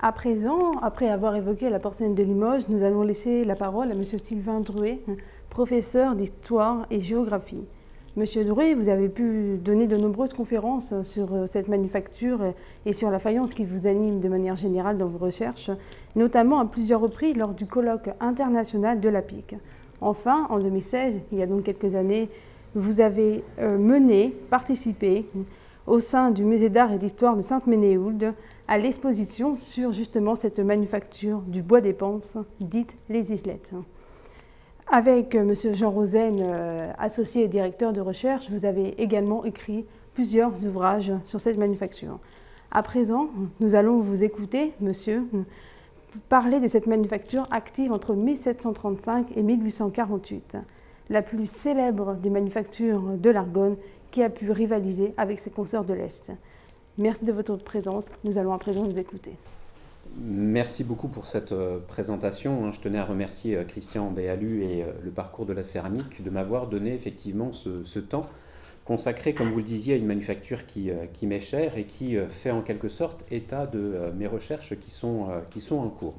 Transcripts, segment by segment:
À présent, après avoir évoqué la porcelaine de Limoges, nous allons laisser la parole à M. Sylvain Drouet, professeur d'histoire et géographie. Monsieur Drouet, vous avez pu donner de nombreuses conférences sur cette manufacture et sur la faïence qui vous anime de manière générale dans vos recherches, notamment à plusieurs reprises lors du colloque international de la PIC. Enfin, en 2016, il y a donc quelques années, vous avez participé au sein du Musée d'art et d'histoire de Sainte-Ménéhould à l'exposition sur justement cette manufacture du bois d'éponce, dite les islettes. Avec M. Jean Rosen, associé et directeur de recherche, vous avez également écrit plusieurs ouvrages sur cette manufacture. À présent, nous allons vous écouter, monsieur, parler de cette manufacture active entre 1735 et 1848, la plus célèbre des manufactures de l'Argonne qui a pu rivaliser avec ses consoeurs de l'Est. Merci de votre présence. Nous allons à présent vous écouter. Merci beaucoup pour cette présentation. Je tenais à remercier Christian Béalu et le parcours de la céramique de m'avoir donné effectivement ce temps consacré, comme vous le disiez, à une manufacture qui m'est chère et qui fait en quelque sorte état de mes recherches qui sont en cours.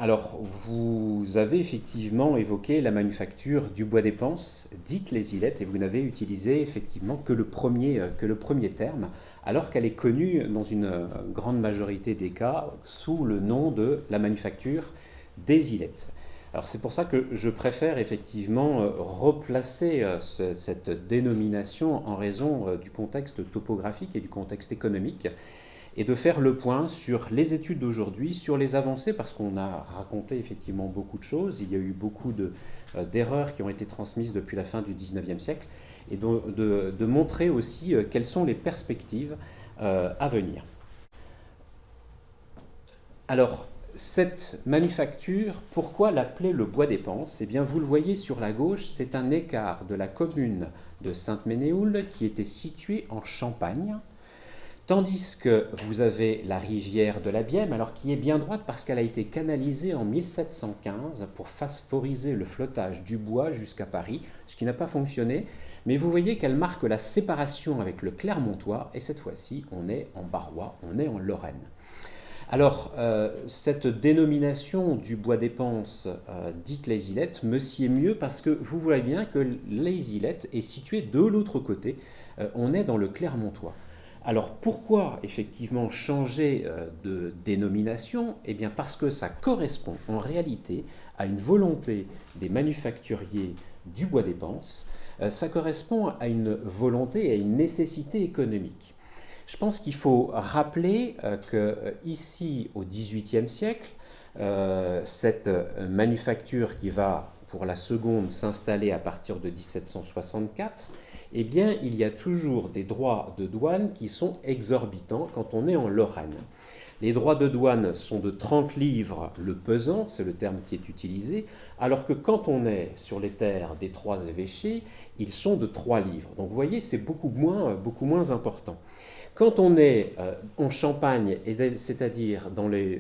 Alors, vous avez effectivement évoqué la manufacture du bois d'éponce, dite les islettes, et vous n'avez utilisé effectivement que le premier terme, alors qu'elle est connue dans une grande majorité des cas sous le nom de la manufacture des islettes. Alors c'est pour ça que je préfère effectivement replacer cette dénomination en raison du contexte topographique et du contexte économique, et de faire le point sur les études d'aujourd'hui, sur les avancées, parce qu'on a raconté effectivement beaucoup de choses, il y a eu beaucoup d'erreurs qui ont été transmises depuis la fin du XIXe siècle, et de montrer aussi quelles sont les perspectives à venir. Alors, cette manufacture, pourquoi l'appeler le bois d'éponce ? Eh bien, vous le voyez sur la gauche, c'est un écart de la commune de Sainte-Ménéhould qui était située en Champagne, tandis que vous avez la rivière de la Bième, alors qui est bien droite parce qu'elle a été canalisée en 1715 pour favoriser le flottage du bois jusqu'à Paris, ce qui n'a pas fonctionné, mais vous voyez qu'elle marque la séparation avec le Clermontois, et cette fois-ci, on est en Barrois, on est en Lorraine. Alors, cette dénomination du bois d'éponce dite les islettes me sied mieux parce que vous voyez bien que les islettes est située de l'autre côté, on est dans le Clermontois. Alors pourquoi effectivement changer de dénomination ? Eh bien parce que ça correspond en réalité à une volonté des manufacturiers du bois d'éponce, ça correspond à une volonté et à une nécessité économique. Je pense qu'il faut rappeler qu'ici au XVIIIe siècle, cette manufacture qui va pour la seconde s'installer à partir de 1764, eh bien, il y a toujours des droits de douane qui sont exorbitants quand on est en Lorraine. Les droits de douane sont de 30 livres le pesant, c'est le terme qui est utilisé, alors que quand on est sur les terres des trois évêchés, ils sont de 3 livres. Donc vous voyez, c'est beaucoup moins important. Quand on est en Champagne, c'est-à-dire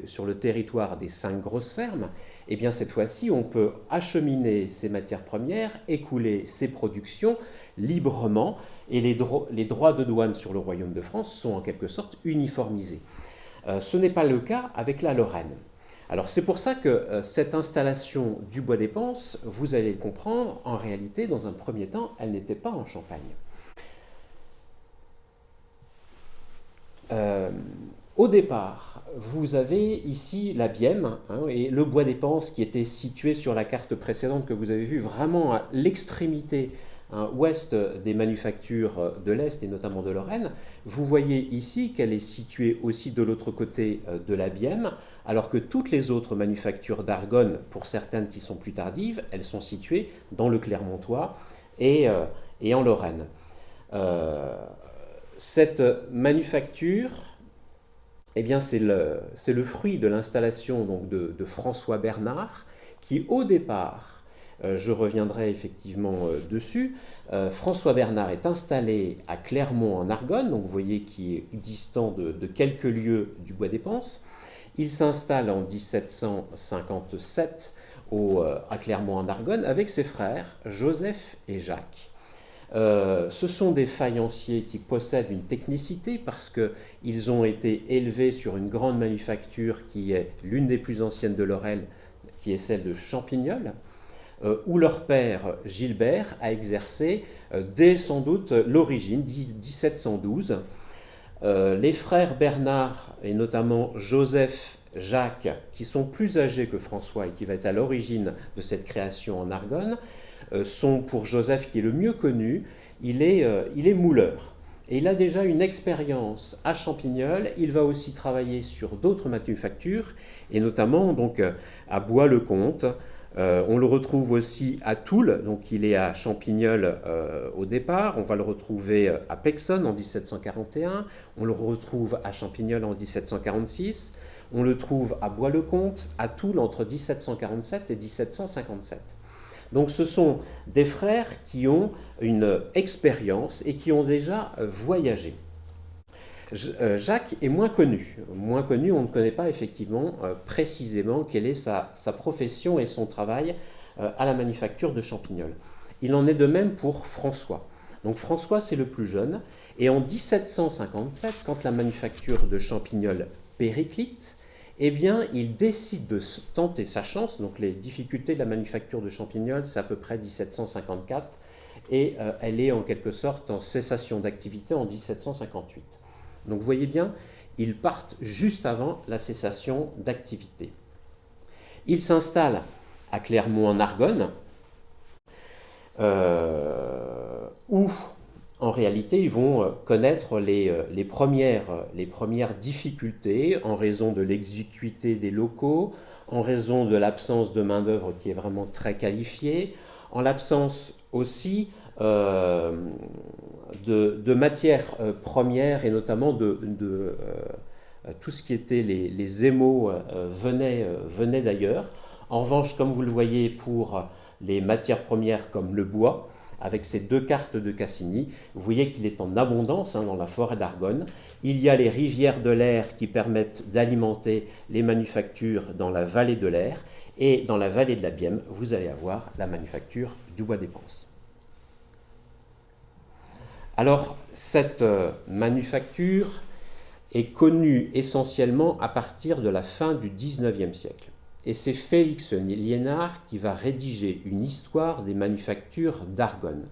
sur le territoire des 5 grosses fermes, eh bien cette fois-ci, on peut acheminer ses matières premières, écouler ses productions librement, et les droits de douane sur le Royaume de France sont en quelque sorte uniformisés. Ce n'est pas le cas avec la Lorraine. Alors c'est pour ça que cette installation du bois d'éponce, vous allez le comprendre, en réalité, dans un premier temps, elle n'était pas en Champagne. Au départ, vous avez ici la Bième et le bois d'éponce qui était situé sur la carte précédente que vous avez vue vraiment à l'extrémité ouest des manufactures de l'Est et notamment de Lorraine. Vous voyez ici qu'elle est située aussi de l'autre côté de la Bième, alors que toutes les autres manufactures d'Argonne, pour certaines qui sont plus tardives, elles sont situées dans le Clermontois et en Lorraine. Cette manufacture, eh bien, c'est le fruit de l'installation donc, de François Bernard, qui au départ, je reviendrai effectivement dessus, François Bernard est installé à Clermont en Argonne, donc vous voyez qui est distant de quelques lieues du bois d'éponce. Il s'installe en 1757 à Clermont en Argonne avec ses frères Joseph et Jacques. Ce sont des faïenciers qui possèdent une technicité parce qu'ils ont été élevés sur une grande manufacture qui est l'une des plus anciennes de Lorel, qui est celle de Champignol, où leur père Gilbert a exercé dès sans doute l'origine, 1712. Les frères Bernard et notamment Joseph, Jacques, qui sont plus âgés que François et qui va être à l'origine de cette création en Argonne, sont pour Joseph, qui est le mieux connu, il est mouleur. Et il a déjà une expérience à Champignol. Il va aussi travailler sur d'autres manufactures, et notamment donc, à Bois-le-Comte. On le retrouve aussi à Toul, donc il est à Champignol au départ. On va le retrouver à Pexonne en 1741. On le retrouve à Champignol en 1746. On le trouve à Bois-le-Comte, à Toul entre 1747 et 1757. Donc ce sont des frères qui ont une expérience et qui ont déjà voyagé. Jacques est moins connu. Moins connu, on ne connaît pas effectivement précisément quelle est sa profession et son travail à la manufacture de Champignol. Il en est de même pour François. Donc François, c'est le plus jeune. Et en 1757, quand la manufacture de Champignol périclite, eh bien, il décide de tenter sa chance. Donc les difficultés de la manufacture de Champignol, c'est à peu près 1754. Et elle est en quelque sorte en cessation d'activité en 1758. Donc vous voyez bien, ils partent juste avant la cessation d'activité. Ils s'installent à Clermont en Argonne, où en réalité ils vont connaître les premières difficultés en raison de l'exiguïté des locaux, en raison de l'absence de main-d'œuvre qui est vraiment très qualifiée, en l'absence aussi de matières premières et notamment de tout ce qui était les émaux venait d'ailleurs. En revanche, comme vous le voyez pour les matières premières comme le bois, avec ces deux cartes de Cassini, vous voyez qu'il est en abondance dans la forêt d'Argonne. Il y a les rivières de l'Aire qui permettent d'alimenter les manufactures dans la vallée de l'Aire, et dans la vallée de la Bième, vous allez avoir la manufacture du bois d'Épense. Alors, cette manufacture est connue essentiellement à partir de la fin du XIXe siècle. Et c'est Félix Liénard qui va rédiger une histoire des manufactures d'Argonne,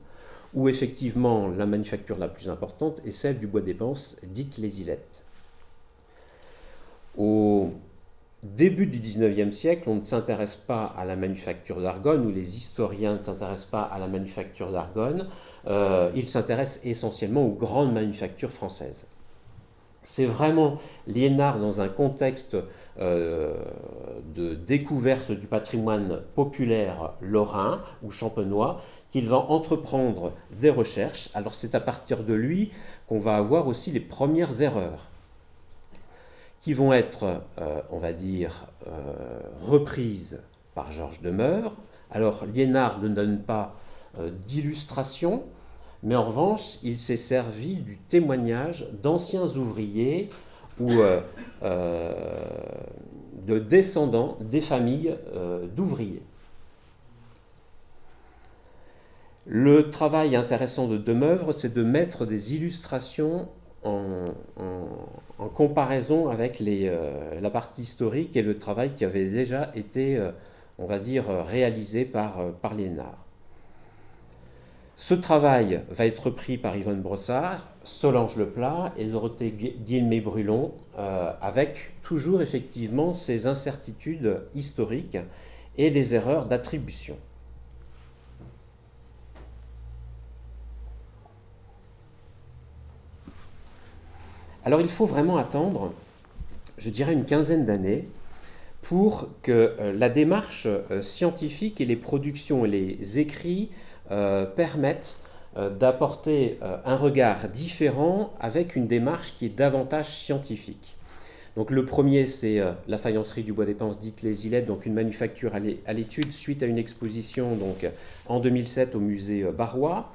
où effectivement la manufacture la plus importante est celle du bois d'Épense, dite les Ilettes. Au début du XIXe siècle, on ne s'intéresse pas à la manufacture d'Argonne, ou les historiens ne s'intéressent pas à la manufacture d'Argonne, ils s'intéressent essentiellement aux grandes manufactures françaises. C'est vraiment Liénard, dans un contexte de découverte du patrimoine populaire lorrain ou champenois, qu'il va entreprendre des recherches. Alors c'est à partir de lui qu'on va avoir aussi les premières erreurs, qui vont être, on va dire, reprises par Georges Demeure. Alors Liénard ne donne pas d'illustration, mais en revanche, il s'est servi du témoignage d'anciens ouvriers ou de descendants des familles d'ouvriers. Le travail intéressant de Demeure, c'est de mettre des illustrations en comparaison avec la partie historique et le travail qui avait déjà été, on va dire, réalisé par Liénard. Ce travail va être pris par Yvonne Brossard, Solange Leplat et Dorothée Guillemé-Brulon, avec toujours effectivement ces incertitudes historiques et les erreurs d'attribution. Alors il faut vraiment attendre, je dirais, une quinzaine d'années pour que la démarche scientifique et les productions et les écrits permettent d'apporter un regard différent avec une démarche qui est davantage scientifique. Donc le premier, c'est la faïencerie du bois d'Épense, dite les Ilettes, donc une manufacture à l'étude suite à une exposition donc, en 2007 au musée Barrois.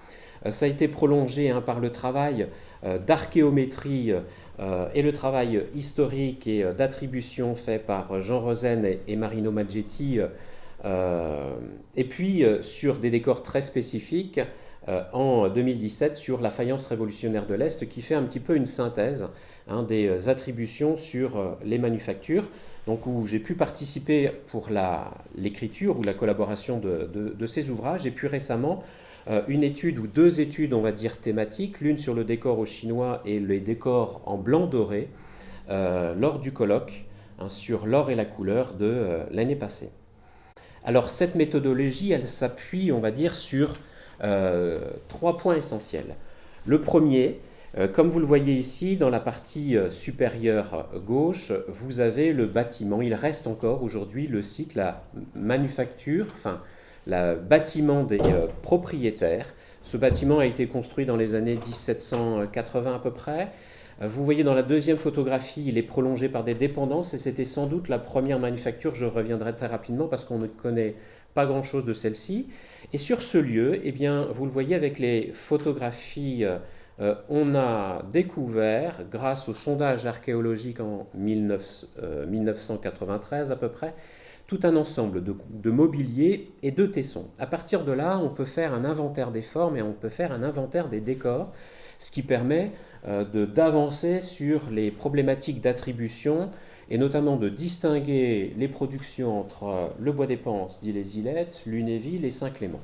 Ça a été prolongé par le travail d'archéométrie et le travail historique et d'attribution fait par Jean Rosen et Marino Maggetti Et puis sur des décors très spécifiques, en 2017 sur la faïence révolutionnaire de l'Est qui fait un petit peu une synthèse des attributions sur les manufactures, donc où j'ai pu participer pour l'écriture ou la collaboration de ces ouvrages, et puis récemment une étude ou deux études, on va dire, thématiques, l'une sur le décor au chinois et les décors en blanc doré, lors du colloque sur l'or et la couleur de l'année passée. Alors cette méthodologie, elle s'appuie, on va dire, sur 3 points essentiels. Le premier, comme vous le voyez ici, dans la partie supérieure gauche, vous avez le bâtiment. Il reste encore aujourd'hui le site, la manufacture, enfin le bâtiment des propriétaires. Ce bâtiment a été construit dans les années 1780 à peu près. Vous voyez dans la deuxième photographie, il est prolongé par des dépendances et c'était sans doute la première manufacture. Je reviendrai très rapidement parce qu'on ne connaît pas grand-chose de celle-ci. Et sur ce lieu, eh bien, vous le voyez avec les photographies, on a découvert, grâce au sondage archéologique en 1993 à peu près, tout un ensemble de mobilier et de tessons. À partir de là, on peut faire un inventaire des formes et on peut faire un inventaire des décors, ce qui permet d'avancer sur les problématiques d'attribution et notamment de distinguer les productions entre le Bois des Panses, d'Ille-et-Ilettes, Lunéville et Saint-Clément.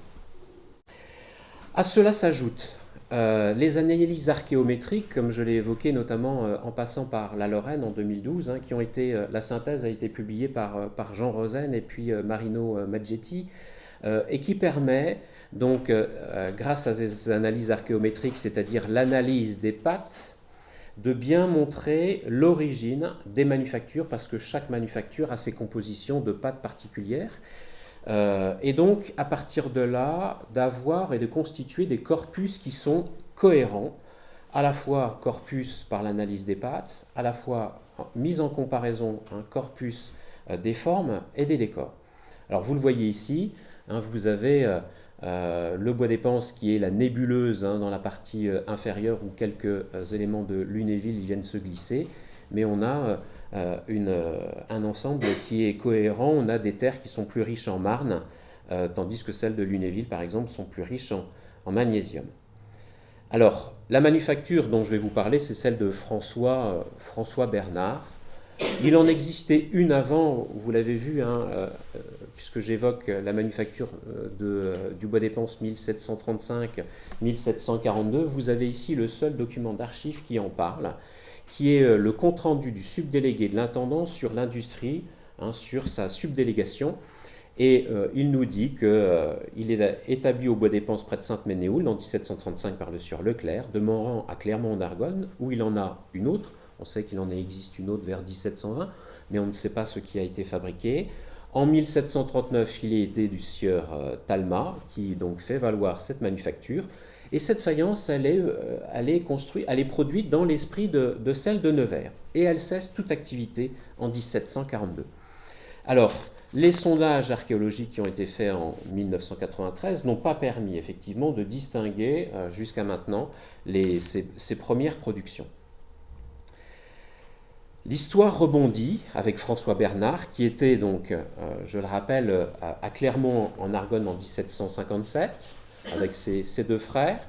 À cela s'ajoutent les analyses archéométriques, comme je l'ai évoqué notamment en passant par la Lorraine en 2012, qui ont été, la synthèse a été publiée par Jean Rosen et puis Marino Maggetti, et qui permet donc, grâce à ces analyses archéométriques, c'est-à-dire l'analyse des pattes, de bien montrer l'origine des manufactures, parce que chaque manufacture a ses compositions de pattes particulières. Et donc, à partir de là, d'avoir et de constituer des corpus qui sont cohérents, à la fois corpus par l'analyse des pattes, à la fois mise en comparaison un corpus des formes et des décors. Alors, vous le voyez ici, vous avez le Bois des Panses qui est la nébuleuse dans la partie inférieure où quelques éléments de Lunéville viennent se glisser, mais on a un ensemble qui est cohérent. On a des terres qui sont plus riches en marne, tandis que celles de Lunéville, par exemple, sont plus riches en magnésium. Alors, la manufacture dont je vais vous parler, c'est celle de François Bernard. Il en existait une avant, vous l'avez vu, puisque j'évoque la manufacture du Bois des Panses 1735-1742. Vous avez ici le seul document d'archives qui en parle, qui est le compte-rendu du subdélégué de l'intendant sur l'industrie, sur sa subdélégation. Et il nous dit qu'il est établi au Bois des Panses près de Sainte-Ménéhould en 1735 par le sieur Leclerc, demeurant à Clermont-en-Argonne, où il en a une autre. On sait qu'il en existe une autre vers 1720, mais on ne sait pas ce qui a été fabriqué. En 1739, il est aidé du sieur Talma, qui donc fait valoir cette manufacture. Et cette faïence, elle est produite dans l'esprit de celle de Nevers. Et elle cesse toute activité en 1742. Alors, les sondages archéologiques qui ont été faits en 1993 n'ont pas permis effectivement de distinguer jusqu'à maintenant ces premières productions. L'histoire rebondit avec François Bernard, qui était donc, je le rappelle, à Clermont en Argonne en 1757, avec ses deux frères.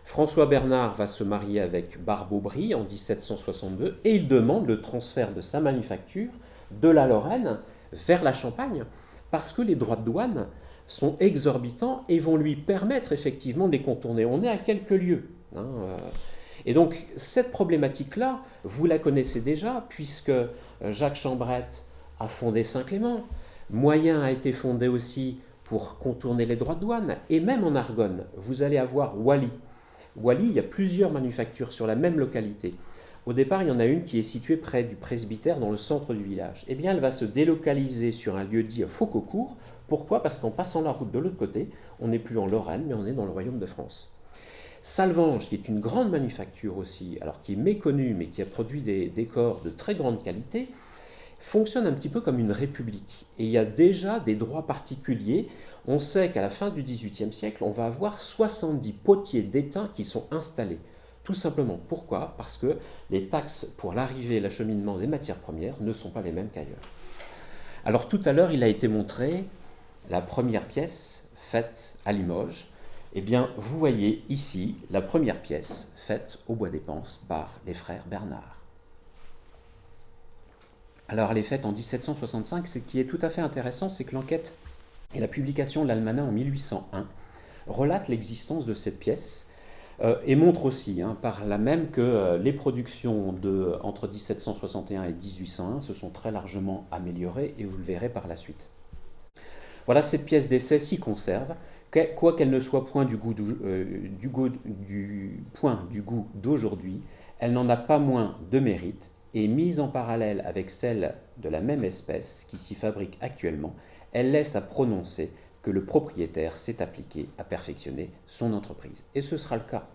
François Bernard va se marier avec Barbe-Aubry en 1762 et il demande le transfert de sa manufacture de la Lorraine vers la Champagne parce que les droits de douane sont exorbitants et vont lui permettre effectivement de les contourner. On est à quelques lieues. Et donc, cette problématique-là, vous la connaissez déjà, puisque Jacques Chambrette a fondé Saint-Clément. Moyen a été fondé aussi pour contourner les droits de douane. Et même en Argonne, vous allez avoir Wally. Wally, il y a plusieurs manufactures sur la même localité. Au départ, il y en a une qui est située près du presbytère, dans le centre du village. Eh bien, elle va se délocaliser sur un lieu dit Faucocourt. Pourquoi ? Parce qu'en passant la route de l'autre côté, on n'est plus en Lorraine, mais on est dans le royaume de France. Salvange, qui est une grande manufacture aussi, alors qui est méconnue, mais qui a produit des décors de très grande qualité, fonctionne un petit peu comme une république. Et il y a déjà des droits particuliers. On sait qu'à la fin du XVIIIe siècle, on va avoir 70 potiers d'étain qui sont installés. Tout simplement. Pourquoi ? Parce que les taxes pour l'arrivée et l'acheminement des matières premières ne sont pas les mêmes qu'ailleurs. Alors tout à l'heure, il a été montré la première pièce faite à Limoges, eh bien, vous voyez ici la première pièce faite au bois d'Épense par les frères Bernard. Alors, elle est faite en 1765. Ce qui est tout à fait intéressant, c'est que l'enquête et la publication de l'Almanach en 1801 relatent l'existence de cette pièce et montrent aussi, par là même, que les productions entre 1761 et 1801 se sont très largement améliorées, et vous le verrez par la suite. Voilà, cette pièce d'essai s'y conserve, quoiqu'elle ne soit point du goût d'aujourd'hui, elle n'en a pas moins de mérite, et mise en parallèle avec celle de la même espèce qui s'y fabrique actuellement, elle laisse à prononcer que le propriétaire s'est appliqué à perfectionner son entreprise. Et ce sera le cas.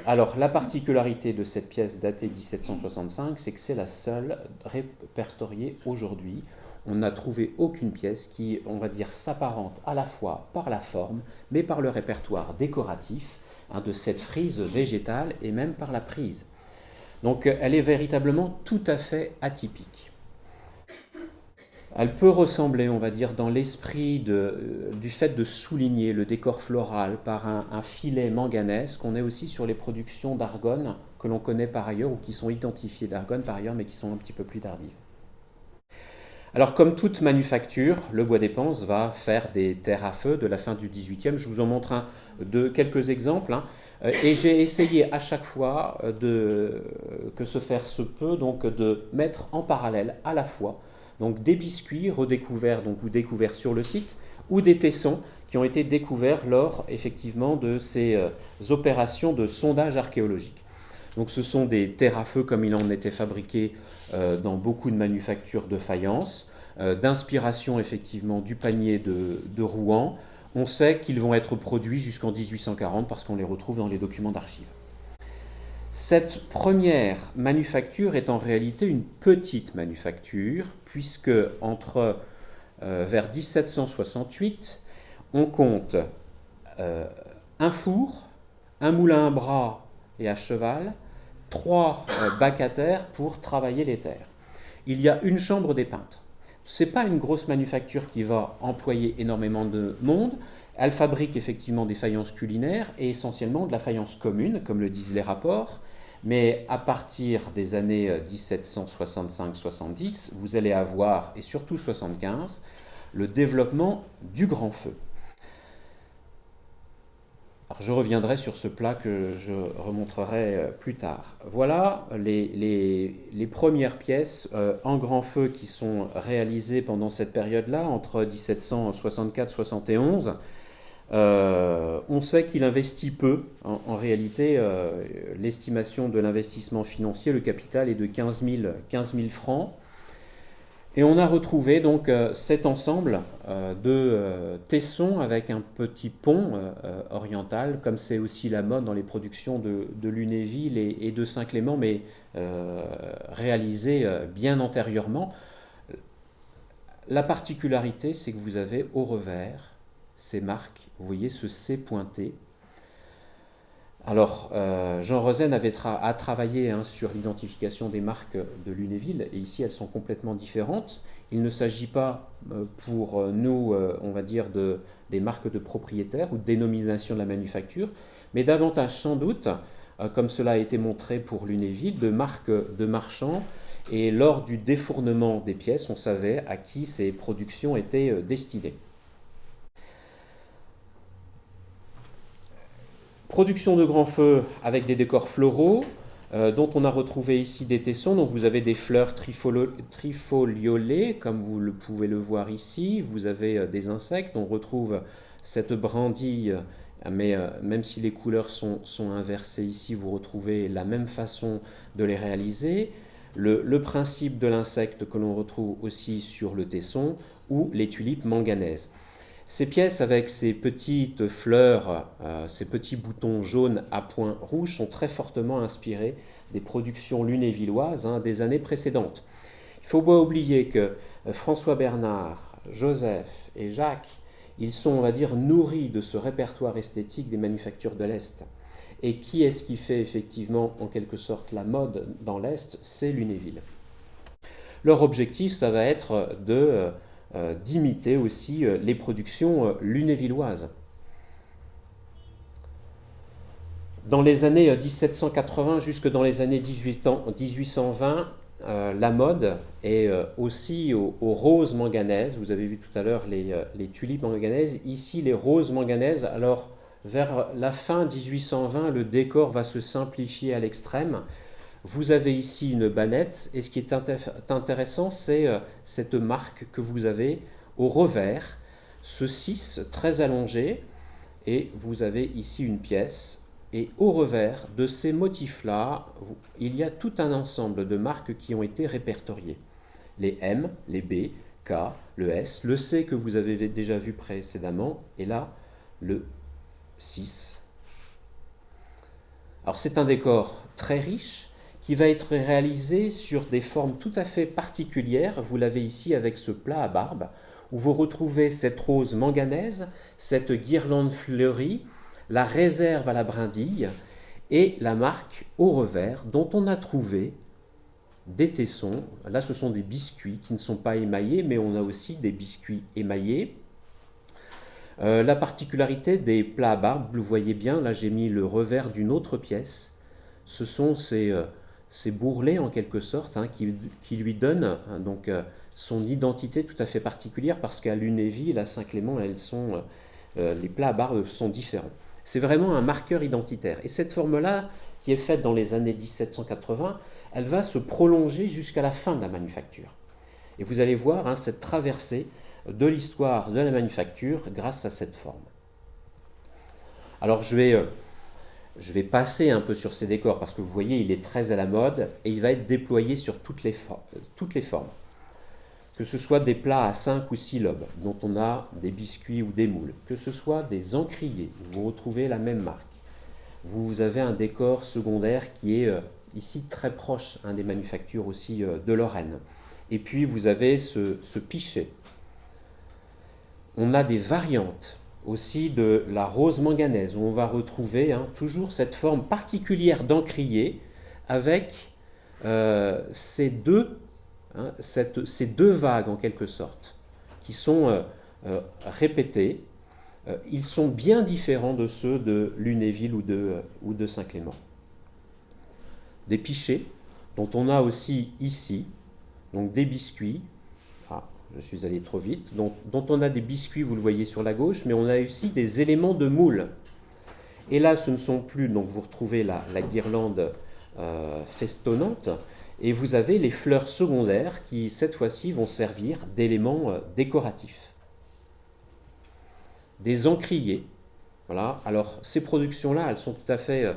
Alors, la particularité de cette pièce datée 1765, c'est que c'est la seule répertoriée aujourd'hui. On n'a trouvé aucune pièce qui, on va dire, s'apparente à la fois par la forme, mais par le répertoire décoratif de cette frise végétale et même par la prise. Donc, elle est véritablement tout à fait atypique. Elle peut ressembler, on va dire, dans l'esprit du fait de souligner le décor floral par un filet manganèse qu'on est aussi sur les productions d'Argonne que l'on connaît par ailleurs ou qui sont identifiées d'Argonne par ailleurs mais qui sont un petit peu plus tardives. Alors, comme toute manufacture, le bois d'Épense va faire des terres à feu de la fin du XVIIIe. Je vous en montre quelques exemples. Et j'ai essayé à chaque fois, que ce faire se peut, donc de mettre en parallèle à la fois donc des biscuits redécouverts ou découverts sur le site, ou des tessons qui ont été découverts lors effectivement de ces opérations de sondage archéologique. Donc ce sont des terres à feu comme il en était fabriqué dans beaucoup de manufactures de faïence, d'inspiration effectivement du panier de Rouen. On sait qu'ils vont être produits jusqu'en 1840 parce qu'on les retrouve dans les documents d'archives. Cette première manufacture est en réalité une petite manufacture puisque vers 1768, on compte un four, un moulin à bras et à cheval, 3 bacs à terre pour travailler les terres. Il y a une chambre des peintres. Ce n'est pas une grosse manufacture qui va employer énormément de monde. Elle fabrique effectivement des faïences culinaires et essentiellement de la faïence commune, comme le disent les rapports. Mais à partir des années 1765-70, vous allez avoir, et surtout 75, le développement du grand feu. Alors, je reviendrai sur ce plat que je remontrerai plus tard. Voilà les premières pièces en grand feu qui sont réalisées pendant cette période-là, entre 1764-71. On sait qu'il investit peu. En réalité, l'estimation de l'investissement financier, le capital, est de 15 000 francs. Et on a retrouvé donc cet ensemble de tessons avec un petit pont oriental, comme c'est aussi la mode dans les productions de Lunéville et de Saint-Clément, mais réalisé bien antérieurement. La particularité, c'est que vous avez au revers ces marques, vous voyez ce C pointé. Alors, Jean Rosen a travaillé sur l'identification des marques de Lunéville, et ici elles sont complètement différentes. Il ne s'agit pas pour nous, on va dire, des marques de propriétaires ou de dénomination de la manufacture, mais davantage sans doute, comme cela a été montré pour Lunéville, de marques de marchands, et lors du défournement des pièces, on savait à qui ces productions étaient destinées. Production de grand feu avec des décors floraux, dont on a retrouvé ici des tessons. Donc vous avez des fleurs trifoliolées, comme vous pouvez le voir ici. Vous avez des insectes. On retrouve cette brindille, mais même si les couleurs sont inversées ici, vous retrouvez la même façon de les réaliser. Le principe de l'insecte que l'on retrouve aussi sur le tesson, ou les tulipes manganaises. Ces pièces avec ces petites fleurs, ces petits boutons jaunes à points rouges sont très fortement inspirés des productions lunévilloises des années précédentes. Il ne faut pas oublier que François Bernard, Joseph et Jacques, ils sont, on va dire, nourris de ce répertoire esthétique des manufactures de l'Est. Et qui est-ce qui fait effectivement, en quelque sorte, la mode dans l'Est? C'est Lunéville. Leur objectif, ça va être de d'imiter aussi les productions lunévilloises. Dans les années 1780 jusque dans les années 1820, la mode est aussi aux roses manganaises. Vous avez vu tout à l'heure les tulipes manganaises. Ici, les roses manganaises. Alors, vers la fin 1820, le décor va se simplifier à l'extrême. Vous avez ici une bannette. Et ce qui est intéressant, c'est cette marque que vous avez au revers, ce 6 très allongé. Et vous avez ici une pièce. Et au revers de ces motifs-là, il y a tout un ensemble de marques qui ont été répertoriées. Les M, les B, K, le S, le C que vous avez déjà vu précédemment, et là, le 6. Alors c'est un décor très riche qui va être réalisé sur des formes tout à fait particulières. Vous l'avez ici avec ce plat à barbe, où vous retrouvez cette rose manganaise, cette guirlande fleurie, la réserve à la brindille et la marque au revers dont on a trouvé des tessons. Là, ce sont des biscuits qui ne sont pas émaillés, mais on a aussi des biscuits émaillés. La particularité des plats à barbe, vous le voyez bien, là j'ai mis le revers d'une autre pièce. Ce sont ces bourrelets en quelque sorte qui lui donnent donc, son identité tout à fait particulière parce qu'à Lunéville, à Saint-Clément, les plats à barbe sont différents. C'est vraiment un marqueur identitaire. Et cette forme-là, qui est faite dans les années 1780, elle va se prolonger jusqu'à la fin de la manufacture. Et vous allez voir cette traversée de l'histoire de la manufacture grâce à cette forme. Alors je vais passer un peu sur ces décors parce que vous voyez, il est très à la mode et il va être déployé sur toutes les formes. Que ce soit des plats à 5 ou 6 lobes, dont on a des biscuits ou des moules, que ce soit des encriers, où vous retrouvez la même marque. Vous avez un décor secondaire qui est ici très proche des manufactures aussi de Lorraine. Et puis vous avez ce pichet. On a des variantes aussi de la rose manganaise, où on va retrouver toujours cette forme particulière d'encrier avec ces deux vagues en quelque sorte, qui sont répétées. Ils sont bien différents de ceux de Lunéville ou de Saint-Clément. Des pichets, dont on a aussi ici, donc des biscuits. Je suis allé trop vite. Dont on a des biscuits, vous le voyez sur la gauche, mais on a aussi des éléments de moule. Et là, ce ne sont plus, donc vous retrouvez la guirlande festonnante, et vous avez les fleurs secondaires qui, cette fois-ci, vont servir d'éléments décoratifs. Des encriers. Voilà. Alors, ces productions-là, elles sont tout à fait...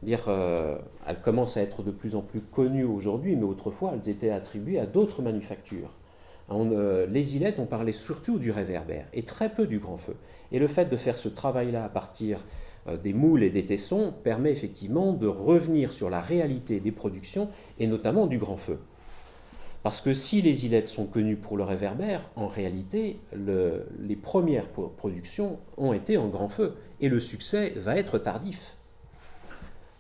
elles commencent à être de plus en plus connues aujourd'hui, mais autrefois, elles étaient attribuées à d'autres manufactures. Les Ilettes, on parlait surtout du réverbère et très peu du grand feu. Et le fait de faire ce travail-là à partir des moules et des tessons permet effectivement de revenir sur la réalité des productions et notamment du grand feu. Parce que si les Ilettes sont connues pour le réverbère, en réalité, les premières productions ont été en grand feu et le succès va être tardif.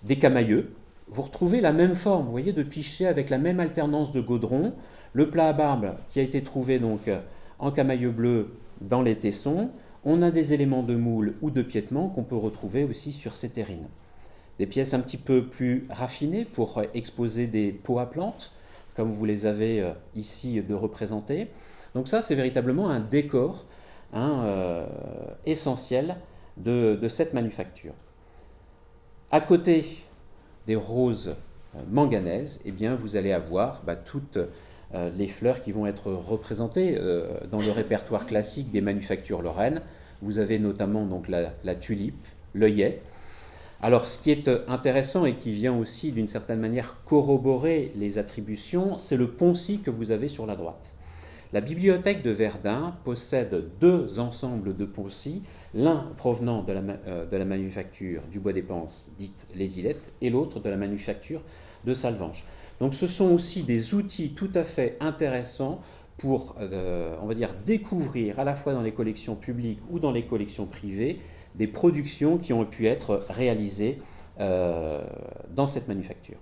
Des camailleux, vous retrouvez la même forme, vous voyez, de pichet avec la même alternance de gaudron. Le plat à barbe qui a été trouvé donc en camailleux bleu dans les tessons. On a des éléments de moule ou de piétement qu'on peut retrouver aussi sur ces terrines. Des pièces un petit peu plus raffinées pour exposer des pots à plantes, comme vous les avez ici de représenter. Donc ça, c'est véritablement un décor essentiel de cette manufacture. À côté des roses manganaises, eh bien, vous allez avoir toutes les fleurs qui vont être représentées dans le répertoire classique des manufactures lorraines. Vous avez notamment donc la tulipe, l'œillet. Alors, ce qui est intéressant et qui vient aussi d'une certaine manière corroborer les attributions, c'est le poncy que vous avez sur la droite. La bibliothèque de Verdun possède 2 ensembles de poncy, l'un provenant de la manufacture du Bois d'Épense, dite les Ilettes, et l'autre de la manufacture de Salvange. Donc ce sont aussi des outils tout à fait intéressants pour, on va dire, découvrir à la fois dans les collections publiques ou dans les collections privées des productions qui ont pu être réalisées dans cette manufacture.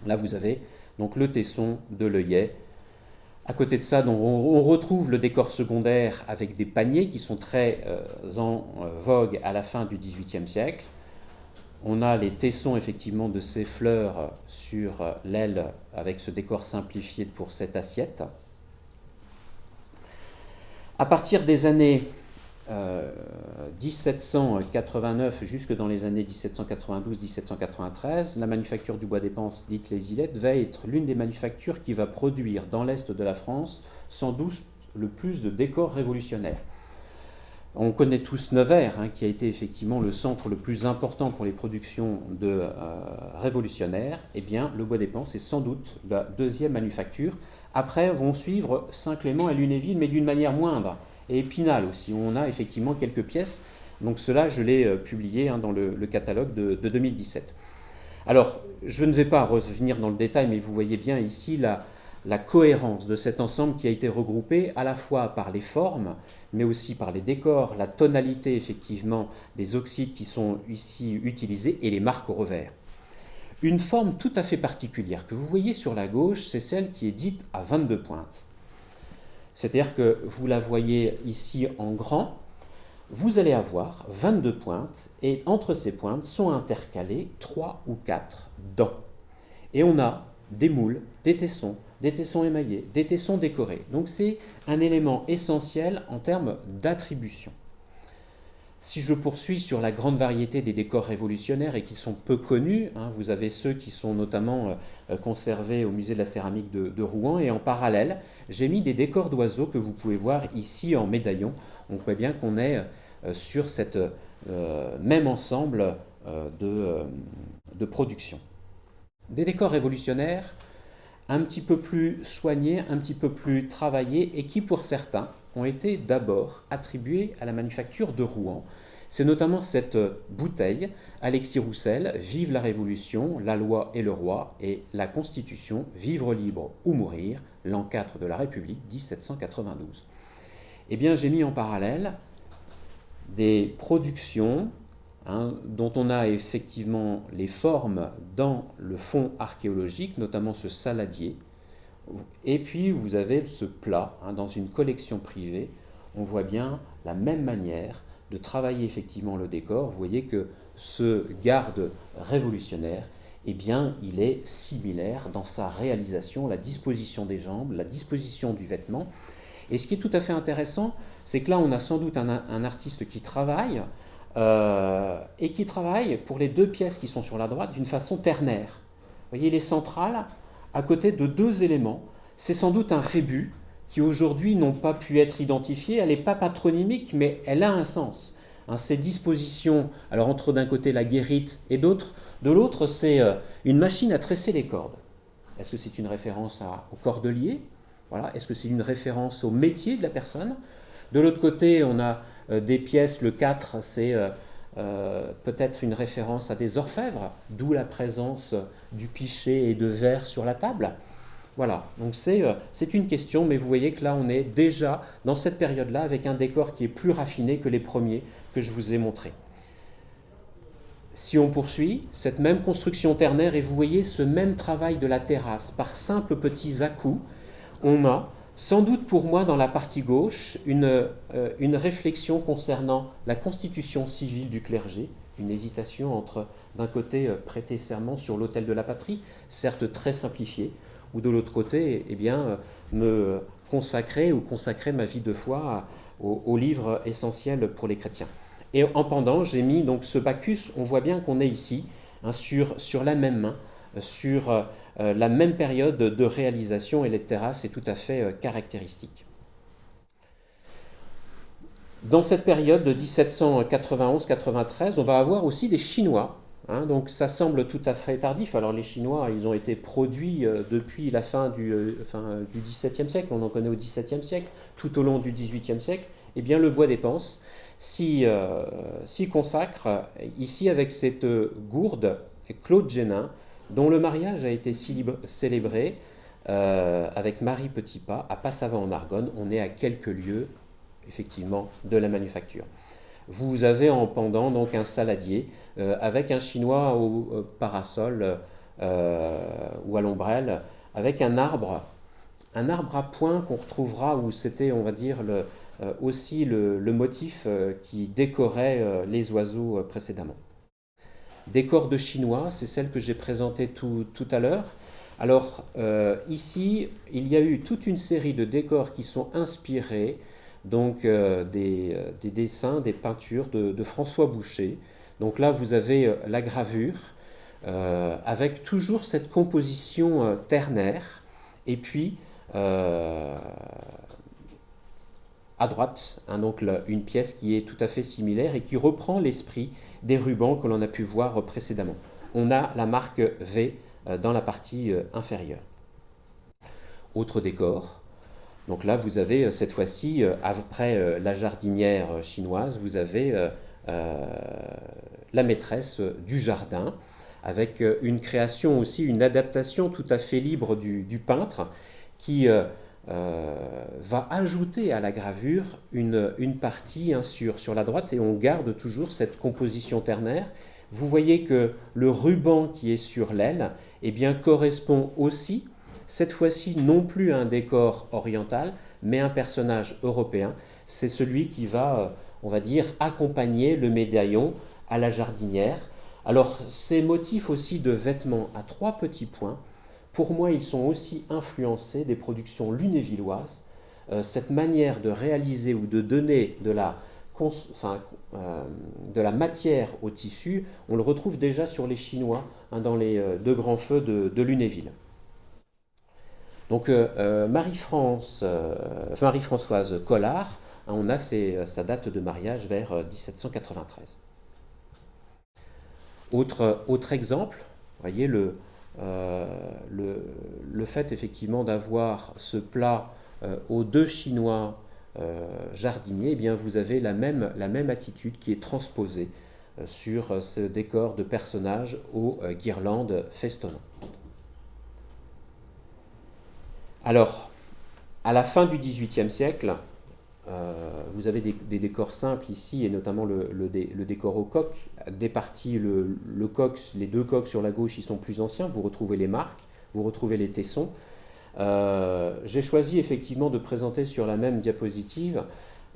Là, vous avez donc le tesson de l'œillet À côté de ça, donc, on retrouve le décor secondaire avec des paniers qui sont très en vogue à la fin du XVIIIe siècle. On a les tessons effectivement de ces fleurs sur l'aile avec ce décor simplifié pour cette assiette. À partir des années 1789 jusque dans les années 1792-1793, la manufacture du bois d'Épense, dite les Ilettes, va être l'une des manufactures qui va produire dans l'est de la France sans doute le plus de décors révolutionnaires. On connaît tous Nevers, qui a été effectivement le centre le plus important pour les productions révolutionnaires. Eh bien, le bois d'Épense est sans doute la deuxième manufacture. Après vont suivre Saint-Clément et Lunéville, mais d'une manière moindre. Et Épinal aussi, où on a effectivement quelques pièces. Donc cela, je l'ai publié dans le catalogue de 2017. Alors, je ne vais pas revenir dans le détail, mais vous voyez bien ici la cohérence de cet ensemble qui a été regroupé à la fois par les formes, mais aussi par les décors, la tonalité effectivement des oxydes qui sont ici utilisés et les marques au revers. Une forme tout à fait particulière que vous voyez sur la gauche, c'est celle qui est dite à 22 pointes. C'est-à-dire que vous la voyez ici en grand, vous allez avoir 22 pointes et entre ces pointes sont intercalées 3 ou 4 dents. Et on a des moules, des tessons émaillés, des tessons décorés. Donc c'est un élément essentiel en termes d'attribution. Si je poursuis sur la grande variété des décors révolutionnaires et qui sont peu connus, vous avez ceux qui sont notamment conservés au musée de la céramique de Rouen, et en parallèle, j'ai mis des décors d'oiseaux que vous pouvez voir ici en médaillon. On voit bien qu'on est sur cette même ensemble de production. Des décors révolutionnaires un petit peu plus soignés, un petit peu plus travaillés, et qui pour certains ont été d'abord attribués à la manufacture de Rouen. C'est notamment cette bouteille, Alexis Roussel, Vive la Révolution, la loi et le roi, et la Constitution, Vivre libre ou mourir, l'an 4 de la République, 1792. Eh bien, j'ai mis en parallèle des productions dont on a effectivement les formes dans le fond archéologique, notamment ce saladier. Et puis vous avez ce plat dans une collection privée. On voit bien la même manière de travailler effectivement le décor. Vous voyez que ce garde révolutionnaire, eh bien, il est similaire dans sa réalisation, la disposition des jambes, la disposition du vêtement. Et ce qui est tout à fait intéressant, c'est que là, on a sans doute un artiste qui travaille, et qui travaille pour les deux pièces qui sont sur la droite d'une façon ternaire. Vous voyez, il est central à côté de deux éléments. C'est sans doute un rébus qui aujourd'hui n'ont pas pu être identifiés. Elle n'est pas patronymique, mais elle a un sens. Ces dispositions, alors entre d'un côté la guérite et de l'autre, c'est une machine à tresser les cordes. Est-ce que c'est une référence au cordelier ? Voilà. Est-ce que c'est une référence au métier de la personne ? De l'autre côté, on a des pièces, le 4, c'est peut-être une référence à des orfèvres, d'où la présence du pichet et de verre sur la table. Voilà, donc c'est une question, mais vous voyez que là, on est déjà dans cette période-là avec un décor qui est plus raffiné que les premiers que je vous ai montrés. Si on poursuit, cette même construction ternaire, et vous voyez ce même travail de la terrasse, par simples petits à-coups, on a sans doute pour moi, dans la partie gauche, une réflexion concernant la constitution civile du clergé, une hésitation entre, d'un côté, prêter serment sur l'autel de la patrie, certes très simplifié, ou de l'autre côté, eh bien, me consacrer ma vie de foi au livre essentiel pour les chrétiens. Et en pendant, j'ai mis donc ce Bacchus, on voit bien qu'on est ici, sur la même main, sur la même période de réalisation, et les terrasses est tout à fait caractéristique. Dans cette période de 1791-93, on va avoir aussi des Chinois. Donc ça semble tout à fait tardif. Alors les Chinois, ils ont été produits depuis la fin du XVIIe siècle, on en connaît au XVIIe siècle, tout au long du XVIIIe siècle. Eh bien le bois d'Épense s'y consacre ici avec cette gourde, Claude Génin, dont le mariage a été célébré avec Marie Petitpas à Passavant en Argonne. On est à quelques lieues, effectivement, de la manufacture. Vous avez en pendant donc un saladier avec un chinois au parasol ou à l'ombrelle, avec un arbre un arbre à poing qu'on retrouvera où c'était, on va dire, aussi le motif qui décorait les oiseaux précédemment. Décor de chinois, c'est celle que j'ai présentée tout à l'heure. Alors ici, il y a eu toute une série de décors qui sont inspirés donc des dessins, des peintures de François Boucher. Donc là, vous avez la gravure avec toujours cette composition ternaire. Et puis à droite, donc une pièce qui est tout à fait similaire et qui reprend l'esprit des rubans que l'on a pu voir précédemment. On a la marque V dans la partie inférieure. Autre décor. Donc là, vous avez cette fois-ci, après la jardinière chinoise, vous avez la maîtresse du jardin, avec une création aussi, une adaptation tout à fait libre du peintre, qui va ajouter à la gravure une partie sur la droite, et on garde toujours cette composition ternaire. Vous voyez que le ruban qui est sur l'aile eh bien, correspond aussi, cette fois-ci non plus à un décor oriental, mais un personnage européen. C'est celui qui va, on va dire, accompagner le médaillon à la jardinière. Alors, ces motifs aussi de vêtements à 3 petits points, pour moi, ils sont aussi influencés des productions lunévilloises. Cette manière de réaliser ou de donner de la matière au tissu, on le retrouve déjà sur les Chinois, dans les 2 grands feux de Lunéville. Donc Marie-Françoise Collard, on a sa date de mariage vers 1793. Autre exemple, vous voyez le fait effectivement d'avoir ce plat aux 2 Chinois jardiniers, eh bien vous avez la même attitude qui est transposée sur ce décor de personnages aux guirlandes festonnantes. Alors, à la fin du XVIIIe siècle, vous avez des décors simples ici, et notamment le décor au coq. Des parties, les 2 coqs sur la gauche, ils sont plus anciens. Vous retrouvez les marques, vous retrouvez les tessons. J'ai choisi effectivement de présenter sur la même diapositive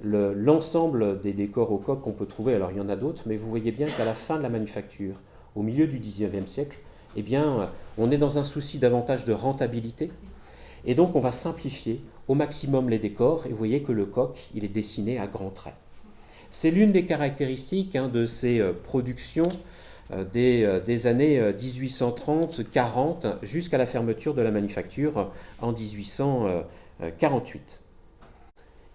l'ensemble des décors au coq qu'on peut trouver. Alors il y en a d'autres, mais vous voyez bien qu'à la fin de la manufacture, au milieu du XIXe siècle, eh bien, on est dans un souci davantage de rentabilité. Et donc on va simplifier au maximum les décors, et vous voyez que le coq, il est dessiné à grands traits. C'est l'une des caractéristiques de ces productions des années 1830-40 jusqu'à la fermeture de la manufacture en 1848.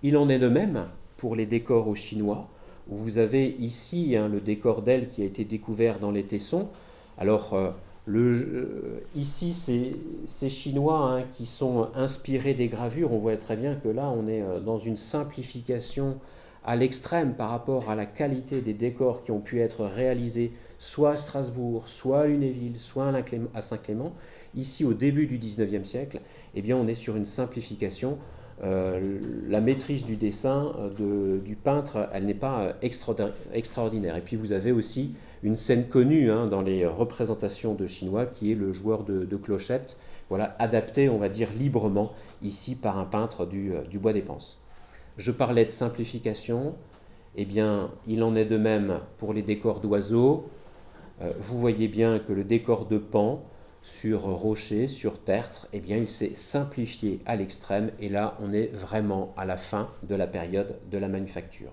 Il en est de même pour les décors aux Chinois, où vous avez ici le décor d'aile qui a été découvert dans les tessons. Alors, ici, ces Chinois qui sont inspirés des gravures, on voit très bien que là, on est dans une simplification à l'extrême par rapport à la qualité des décors qui ont pu être réalisés soit à Strasbourg, soit à Lunéville, soit à Saint-Clément. Ici, au début du XIXe siècle, eh bien, on est sur une simplification. La maîtrise du dessin du peintre, elle n'est pas extraordinaire. Et puis vous avez aussi une scène connue dans les représentations de Chinois qui est le joueur de clochette, voilà, adapté, on va dire, librement ici par un peintre du Bois d'Épense. Je parlais de simplification, eh bien il en est de même pour les décors d'oiseaux. Vous voyez bien que le décor de Pan sur rocher, sur tertre, eh bien, il s'est simplifié à l'extrême, et là, on est vraiment à la fin de la période de la manufacture.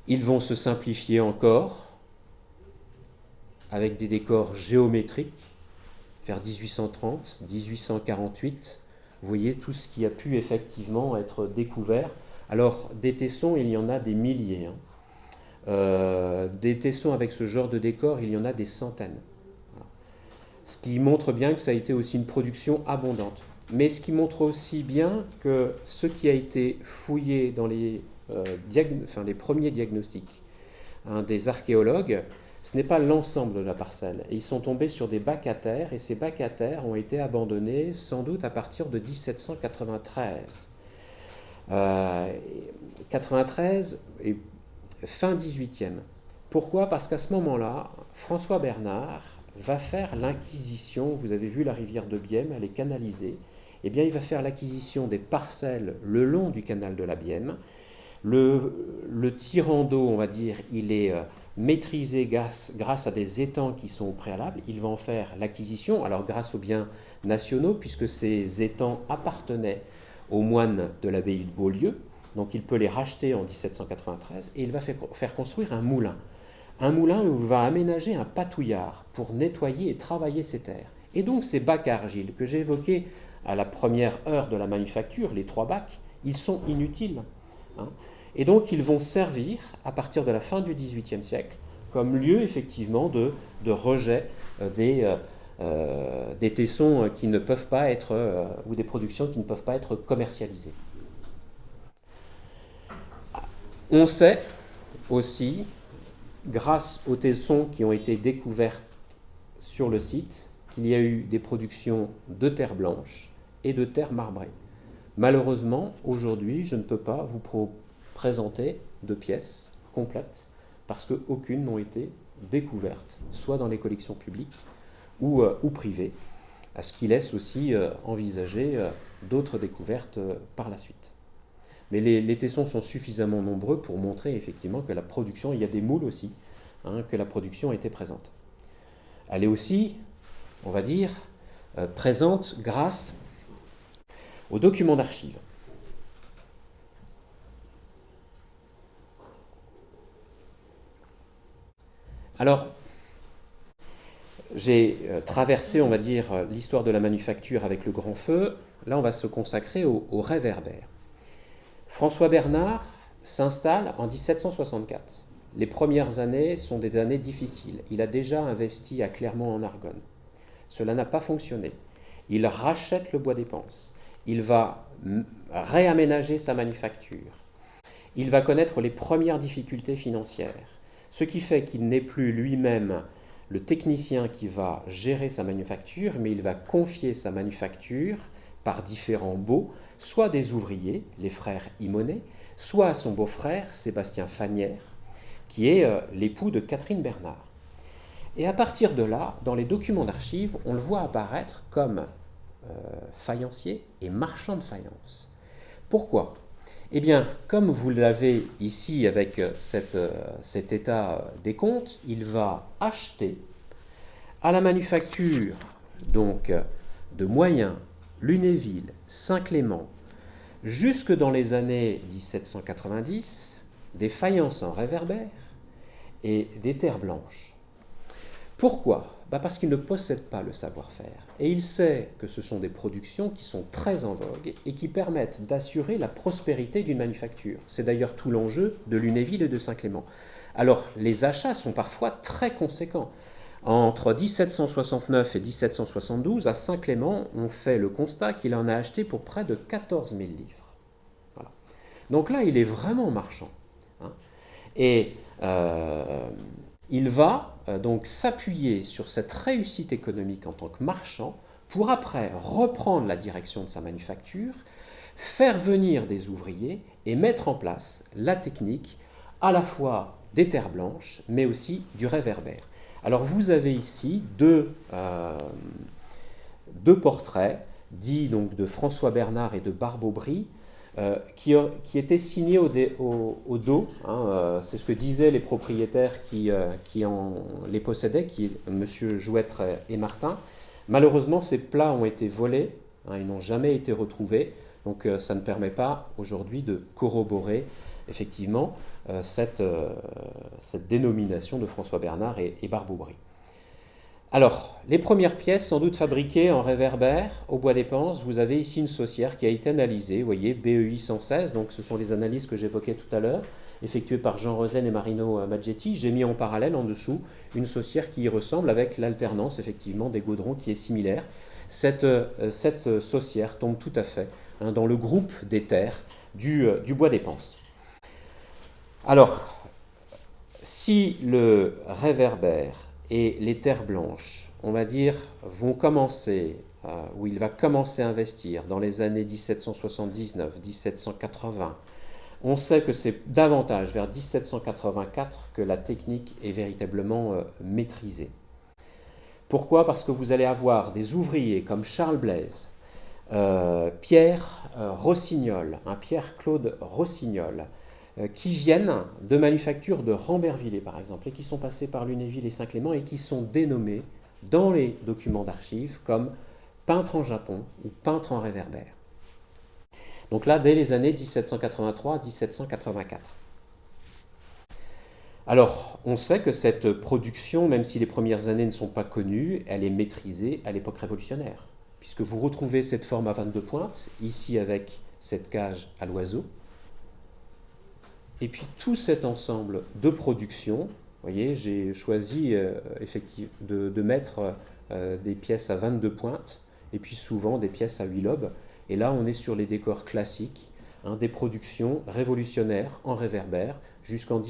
Ils vont se simplifier encore avec des décors géométriques vers 1830, 1848. Vous voyez tout ce qui a pu effectivement être découvert. Alors, des tessons, il y en a des milliers. Des tessons avec ce genre de décor, il y en a des centaines. Ce qui montre bien que ça a été aussi une production abondante. Mais ce qui montre aussi bien que ce qui a été fouillé dans les premiers diagnostics des archéologues, ce n'est pas l'ensemble de la parcelle. Et ils sont tombés sur des bacs à terre, et ces bacs à terre ont été abandonnés sans doute à partir de 1793. 93 et fin 18e. Pourquoi ? Parce qu'à ce moment-là, François Bernard va faire l'inquisition. Vous avez vu la rivière de Bième, elle est canalisée. Eh bien, il va faire l'acquisition des parcelles le long du canal de la Bième. Le tirant d'eau, on va dire, il est maîtrisé grâce à des étangs qui sont au préalable. Il va en faire l'acquisition, alors grâce aux biens nationaux, puisque ces étangs appartenaient aux moines de l'abbaye de Beaulieu. Donc il peut les racheter en 1793 et il va faire construire un moulin. Un moulin où il va aménager un patouillard pour nettoyer et travailler ces terres. Et donc ces bacs à argile que j'ai évoqués à la première heure de la manufacture, les 3 bacs, ils sont inutiles. Et donc ils vont servir, à partir de la fin du XVIIIe siècle, comme lieu effectivement de rejet des tessons qui ne peuvent pas être, ou des productions qui ne peuvent pas être commercialisées. On sait aussi, grâce aux tessons qui ont été découverts sur le site, qu'il y a eu des productions de terre blanche et de terre marbrée. Malheureusement, aujourd'hui, je ne peux pas vous présenter de pièces complètes parce qu'aucune n'ont été découvertes, soit dans les collections publiques ou privées, ce qui laisse aussi envisager d'autres découvertes par la suite. Mais les tessons sont suffisamment nombreux pour montrer effectivement que la production, il y a des moules aussi, que la production était présente. Elle est aussi, on va dire, présente grâce aux documents d'archives. Alors, j'ai traversé, on va dire, l'histoire de la manufacture avec le grand feu. Là, on va se consacrer au réverbère. François Bernard s'installe en 1764. Les premières années sont des années difficiles. Il a déjà investi à Clermont-en-Argonne. Cela n'a pas fonctionné. Il rachète le bois d'Épense. Il va réaménager sa manufacture. Il va connaître les premières difficultés financières, ce qui fait qu'il n'est plus lui-même le technicien qui va gérer sa manufacture, mais il va confier sa manufacture par différents baux, soit des ouvriers, les frères Imonet, soit à son beau-frère Sébastien Fanière, qui est l'époux de Catherine Bernard. Et à partir de là, dans les documents d'archives, on le voit apparaître comme faïencier et marchand de faïence. Pourquoi ? Eh bien, comme vous l'avez ici avec cet état des comptes, il va acheter à la manufacture donc de Moyen, Lunéville, Saint-Clément, jusque dans les années 1790, des faïences en réverbère et des terres blanches. Pourquoi ? Parce qu'il ne possède pas le savoir-faire. Et il sait que ce sont des productions qui sont très en vogue et qui permettent d'assurer la prospérité d'une manufacture. C'est d'ailleurs tout l'enjeu de Lunéville et de Saint-Clément. Alors, les achats sont parfois très conséquents. Entre 1769 et 1772, à Saint-Clément, on fait le constat qu'il en a acheté pour près de 14 000 livres. Voilà. Donc là, il est vraiment marchand. Et il va donc s'appuyer sur cette réussite économique en tant que marchand pour après reprendre la direction de sa manufacture, faire venir des ouvriers et mettre en place la technique à la fois des terres blanches mais aussi du réverbère. Alors vous avez ici deux portraits dits donc de François Bernard et de Barbe-Aubry, qui étaient signés au dos. C'est ce que disaient les propriétaires qui les possédaient, M. Jouêtre et Martin. Malheureusement, ces plats ont été volés, ils n'ont jamais été retrouvés, donc ça ne permet pas aujourd'hui de corroborer effectivement cette dénomination de François Bernard et Barbe-Aubry. Alors, les premières pièces, sans doute fabriquées en réverbère, au bois d'Épense, vous avez ici une saucière qui a été analysée, vous voyez, BEI 116, donc ce sont les analyses que j'évoquais tout à l'heure, effectuées par Jean Rosen et Marino Maggetti. J'ai mis en parallèle, en dessous, une saucière qui y ressemble avec l'alternance, effectivement, des gaudrons qui est similaire. Cette saucière tombe tout à fait dans le groupe des terres du bois d'Épense. Alors, si le réverbère et les terres blanches, on va dire, vont commencer, où il va commencer à investir dans les années 1779, 1780. On sait que c'est davantage vers 1784 que la technique est véritablement maîtrisée. Pourquoi? Parce que vous allez avoir des ouvriers comme Charles Blaise, Pierre Rossignol, Pierre-Claude Rossignol, qui viennent de manufactures de Rambervillers, par exemple, et qui sont passés par Lunéville et Saint-Clément et qui sont dénommés dans les documents d'archives comme peintres en Japon ou peintres en réverbère. Donc là, dès les années 1783-1784. Alors, on sait que cette production, même si les premières années ne sont pas connues, elle est maîtrisée à l'époque révolutionnaire, puisque vous retrouvez cette forme à 22 pointes, ici avec cette cage à l'oiseau, et puis tout cet ensemble de production, vous voyez, j'ai choisi effectivement de mettre des pièces à 22 pointes, et puis souvent des pièces à 8 lobes, et là on est sur les décors classiques, des productions révolutionnaires en réverbère jusqu'en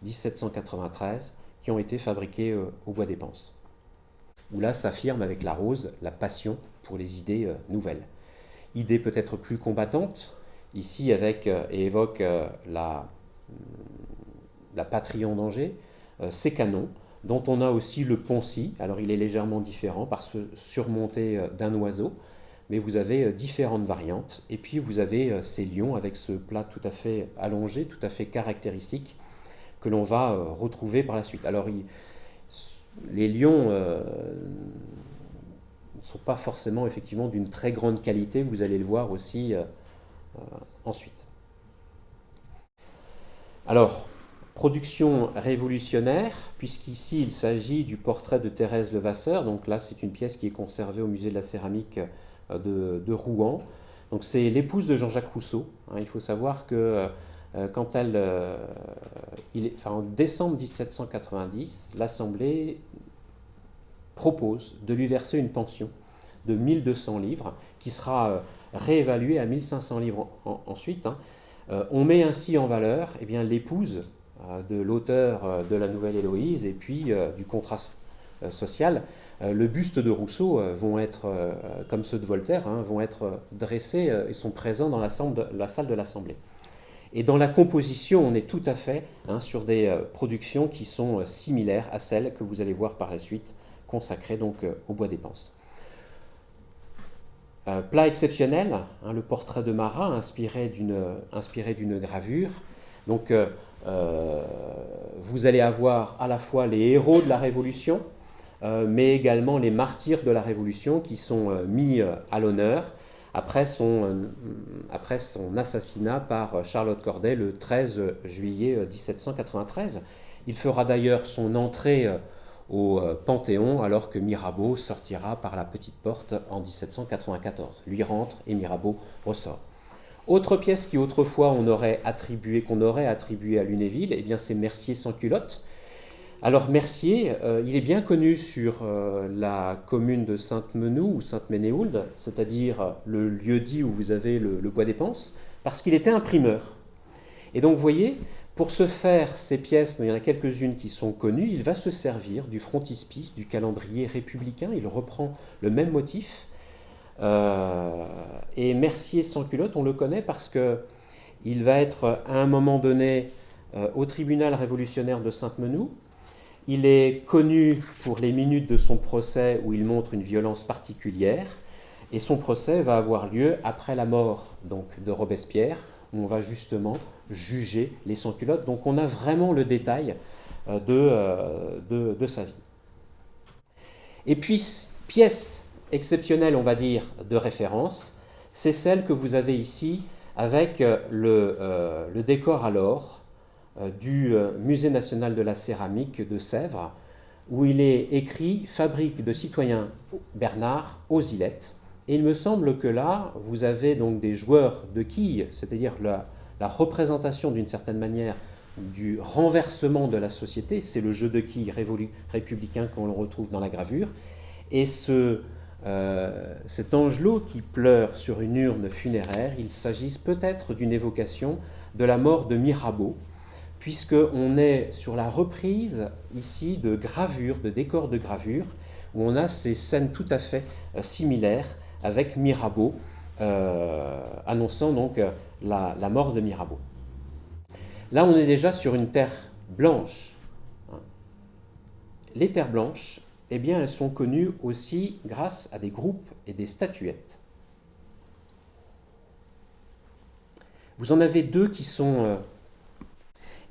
1792-1793 qui ont été fabriquées au bois d'épense. Où là s'affirme avec la rose la passion pour les idées nouvelles. Idées peut-être plus combattantes, ici avec et évoque la patrie en danger, ces canons, dont on a aussi le poncy. Alors il est légèrement différent parce que surmonté d'un oiseau, mais vous avez différentes variantes. Et puis vous avez ces lions avec ce plat tout à fait allongé, tout à fait caractéristique, que l'on va retrouver par la suite. Alors les lions ne sont pas forcément effectivement d'une très grande qualité, vous allez le voir aussi ensuite. Alors, production révolutionnaire, puisqu'ici il s'agit du portrait de Thérèse Levasseur, donc là c'est une pièce qui est conservée au musée de la céramique de Rouen. Donc c'est l'épouse de Jean-Jacques Rousseau. Il faut savoir que quand en décembre 1790, l'Assemblée propose de lui verser une pension de 1200 livres, qui sera réévaluée à 1500 livres ensuite. On met ainsi en valeur l'épouse de l'auteur de la Nouvelle Héloïse et puis du contrat social. Le buste de Rousseau vont être, comme ceux de Voltaire, vont être dressés et sont présents dans la salle de l'Assemblée. Et dans la composition, on est tout à fait sur des productions qui sont similaires à celles que vous allez voir par la suite, consacrées donc au bois d'épense. Plat exceptionnel, le portrait de Marat inspiré d'une gravure. Donc vous allez avoir à la fois les héros de la Révolution, mais également les martyrs de la Révolution qui sont mis à l'honneur après son assassinat par Charlotte Corday le 13 juillet 1793. Il fera d'ailleurs son entrée au Panthéon alors que Mirabeau sortira par la petite porte en 1794. Lui rentre et Mirabeau ressort. Autre pièce qui autrefois qu'on aurait attribuée à Lunéville, c'est Mercier sans culotte. Alors Mercier, il est bien connu sur la commune de Sainte-Menehould ou Sainte-Ménéhould, c'est-à-dire le lieu-dit où vous avez le bois d'épense, parce qu'il était imprimeur. Et donc vous voyez, pour se faire ces pièces, il y en a quelques-unes qui sont connues, il va se servir du frontispice, du calendrier républicain, il reprend le même motif. Et Mercier sans culotte, on le connaît parce qu'il va être à un moment donné au tribunal révolutionnaire de Sainte-Menehould. Il est connu pour les minutes de son procès où il montre une violence particulière, et son procès va avoir lieu après la mort donc, de Robespierre, où on va justement juger les sans-culottes. Donc on a vraiment le détail de sa vie. Et puis, pièce exceptionnelle, on va dire, de référence, c'est celle que vous avez ici avec le décor à l'or du Musée national de la céramique de Sèvres, où il est écrit « Fabrique de citoyen Bernard aux Ilettes ». Et il me semble que là, vous avez donc des joueurs de quilles, c'est-à-dire la représentation d'une certaine manière du renversement de la société, c'est le jeu de quilles républicain qu'on retrouve dans la gravure, et cet angelot qui pleure sur une urne funéraire, il s'agit peut-être d'une évocation de la mort de Mirabeau, puisqu'on est sur la reprise ici de gravures, de décors de gravures, où on a ces scènes tout à fait similaires avec Mirabeau, annonçant donc la mort de Mirabeau. Là, on est déjà sur une terre blanche. Les terres blanches, eh bien, elles sont connues aussi grâce à des groupes et des statuettes. Vous en avez deux qui sont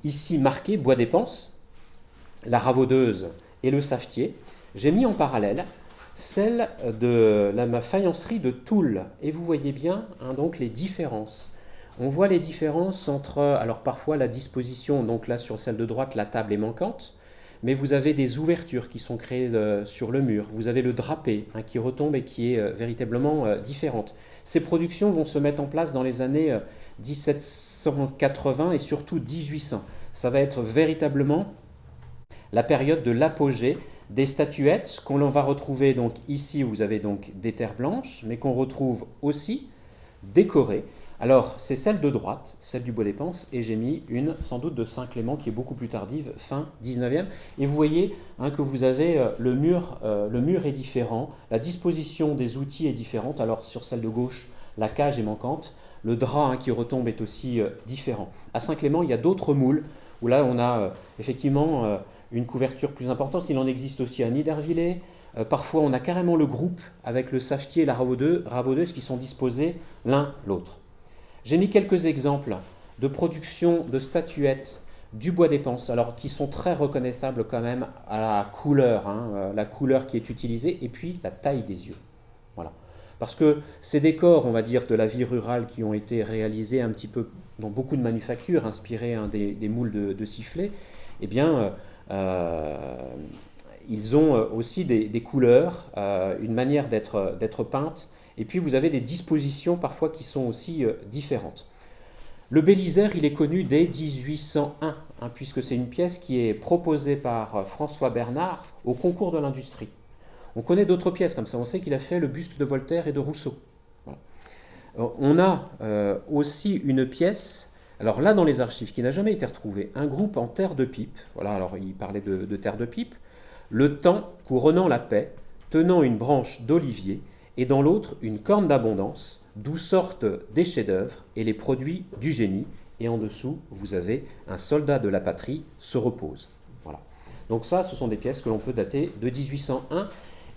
ici marqués, bois d'épense, la ravaudeuse et le savetier. J'ai mis en parallèle celle de la faïencerie de Toul. Et vous voyez bien donc les différences. On voit les différences entre, alors parfois la disposition, donc là sur celle de droite, la table est manquante, mais vous avez des ouvertures qui sont créées sur le mur. Vous avez le drapé qui retombe et qui est véritablement différente. Ces productions vont se mettre en place dans les années 1780 et surtout 1800. Ça va être véritablement la période de l'apogée des statuettes qu'on va retrouver donc ici, vous avez donc des terres blanches, mais qu'on retrouve aussi décorées. Alors, c'est celle de droite, celle du bois d'épense, et j'ai mis une sans doute de Saint-Clément qui est beaucoup plus tardive, fin 19e. Et vous voyez que vous avez le mur est différent, la disposition des outils est différente. Alors, sur celle de gauche, la cage est manquante, le drap qui retombe est aussi différent. À Saint-Clément, il y a d'autres moules où là, on a effectivement une couverture plus importante. Il en existe aussi à Niedervillers. Parfois, on a carrément le groupe avec le savetier et la ravaudeuse qui sont disposés l'un l'autre. J'ai mis quelques exemples de production de statuettes du bois d'épense, alors qui sont très reconnaissables quand même à la couleur qui est utilisée, et puis la taille des yeux. Voilà. Parce que ces décors, on va dire, de la vie rurale qui ont été réalisés un petit peu dans beaucoup de manufactures, inspirés des moules de sifflets, eh bien, ils ont aussi des couleurs, une manière d'être peintes, et puis vous avez des dispositions parfois qui sont aussi différentes. Le Bélisaire, il est connu dès 1801, puisque c'est une pièce qui est proposée par François Bernard au concours de l'industrie. On connaît d'autres pièces comme ça, on sait qu'il a fait le buste de Voltaire et de Rousseau. Voilà. On a aussi une pièce, alors là dans les archives, qui n'a jamais été retrouvée, un groupe en terre de pipe, voilà, alors il parlait de terre de pipe, le temps couronnant la paix, tenant une branche d'olivier, et dans l'autre une corne d'abondance, d'où sortent des chefs-d'œuvre et les produits du génie. Et en dessous, vous avez un soldat de la patrie se repose. Voilà. Donc ça, ce sont des pièces que l'on peut dater de 1801.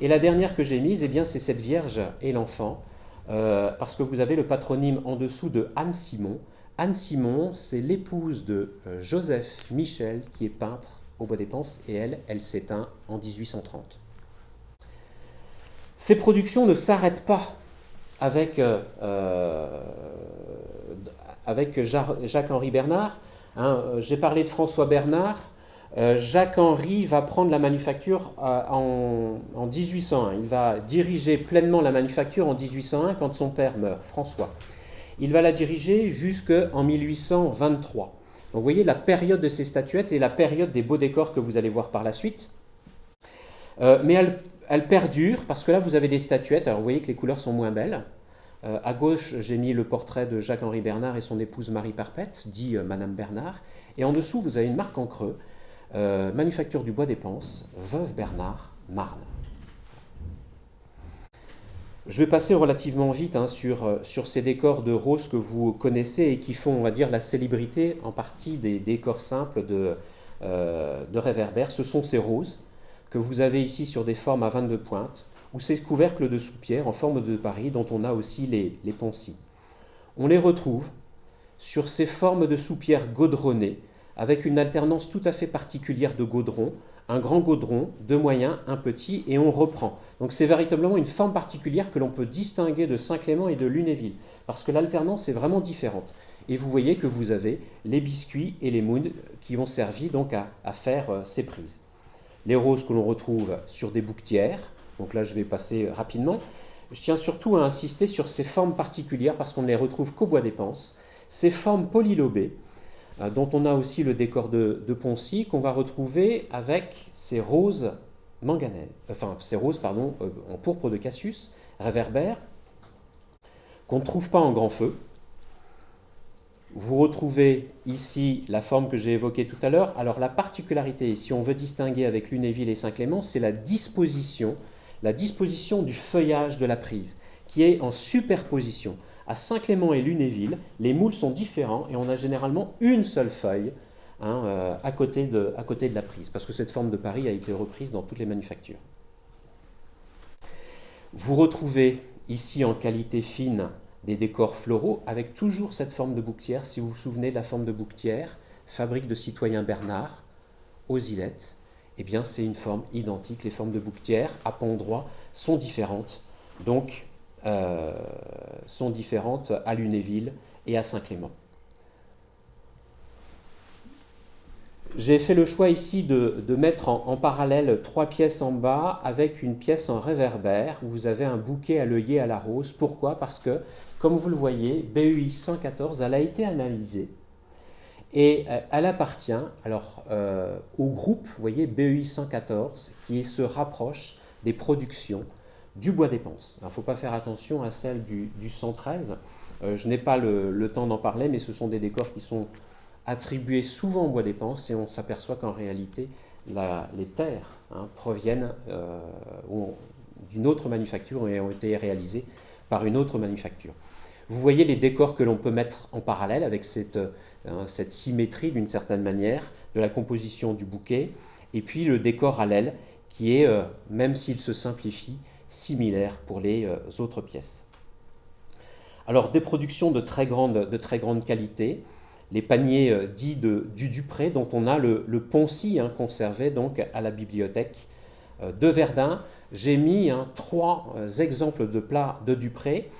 Et la dernière que j'ai mise, eh bien, c'est cette Vierge et l'enfant, parce que vous avez le patronyme en dessous de Anne Simon. Anne Simon, c'est l'épouse de Joseph Michel, qui est peintre au bois d'épense, et elle s'éteint en 1830. Ces productions ne s'arrêtent pas avec Jacques-Henri Bernard. J'ai parlé de François Bernard. Jacques-Henri va prendre la manufacture en 1801. Il va diriger pleinement la manufacture en 1801 quand son père meurt, François. Il va la diriger jusqu'en 1823. Donc vous voyez la période de ces statuettes et la période des beaux décors que vous allez voir par la suite. Mais elle perdure parce que là vous avez des statuettes. Alors vous voyez que les couleurs sont moins belles. À gauche, j'ai mis le portrait de Jacques-Henri Bernard et son épouse Marie Perpète, dit Madame Bernard. Et en dessous, vous avez une marque en creux, Manufacture du bois d'épense, Veuve Bernard, Marne. Je vais passer relativement vite sur ces décors de rose que vous connaissez et qui font, on va dire, la célébrité en partie des décors simples de réverbères. Ce sont ces roses que vous avez ici sur des formes à 22 pointes, ou ces couvercles de soupières en forme de Paris dont on a aussi les poncis. On les retrouve sur ces formes de soupières gaudronnées avec une alternance tout à fait particulière de gaudron, un grand gaudron, deux moyens, un petit, et on reprend. Donc c'est véritablement une forme particulière que l'on peut distinguer de Saint-Clément et de Lunéville, parce que l'alternance est vraiment différente. Et vous voyez que vous avez les biscuits et les moules qui ont servi donc à faire ces prises. Les roses que l'on retrouve sur des bouquetières, donc là je vais passer rapidement. Je tiens surtout à insister sur ces formes particulières parce qu'on ne les retrouve qu'au bois d'épense. Ces formes polylobées, dont on a aussi le décor de Poncy, qu'on va retrouver avec ces roses manganèses, en pourpre de Cassius, réverbères, qu'on ne trouve pas en grand feu. Vous retrouvez ici la forme que j'ai évoquée tout à l'heure. Alors la particularité, si on veut distinguer avec Lunéville et Saint-Clément, c'est la disposition du feuillage de la prise, qui est en superposition. À Saint-Clément et Lunéville, les moules sont différents et on a généralement une seule feuille à côté de la prise, parce que cette forme de Paris a été reprise dans toutes les manufactures. Vous retrouvez ici en qualité fine des décors floraux avec toujours cette forme de bouquetière. Si vous vous souvenez de la forme de bouquetière, fabrique de Citoyen Bernard, aux Ilettes, eh bien c'est une forme identique. Les formes de bouquetière à pont droit sont différentes, donc sont différentes à Lunéville et à Saint-Clément. J'ai fait le choix ici de mettre en parallèle 3 pièces en bas avec une pièce en réverbère où vous avez un bouquet à l'œillet à la rose. Pourquoi? Parce que, comme vous le voyez, BEI 114, elle a été analysée et elle appartient alors, au groupe, vous voyez, BEI 114, qui se rapproche des productions du bois d'éponce. Il ne faut pas faire attention à celle du 113. Je n'ai pas le temps d'en parler, mais ce sont des décors qui sont attribués souvent au bois d'éponce et on s'aperçoit qu'en réalité, les terres proviennent d'une autre manufacture et ont été réalisées par une autre manufacture. Vous voyez les décors que l'on peut mettre en parallèle avec cette symétrie d'une certaine manière de la composition du bouquet et puis le décor à l'aile qui est, même s'il se simplifie, similaire pour les autres pièces. Alors des productions de très grande qualité, les paniers dits du Dupré, dont on a le Poncy conservé donc à la bibliothèque de Verdun. J'ai mis 3 exemples de plats de Dupré.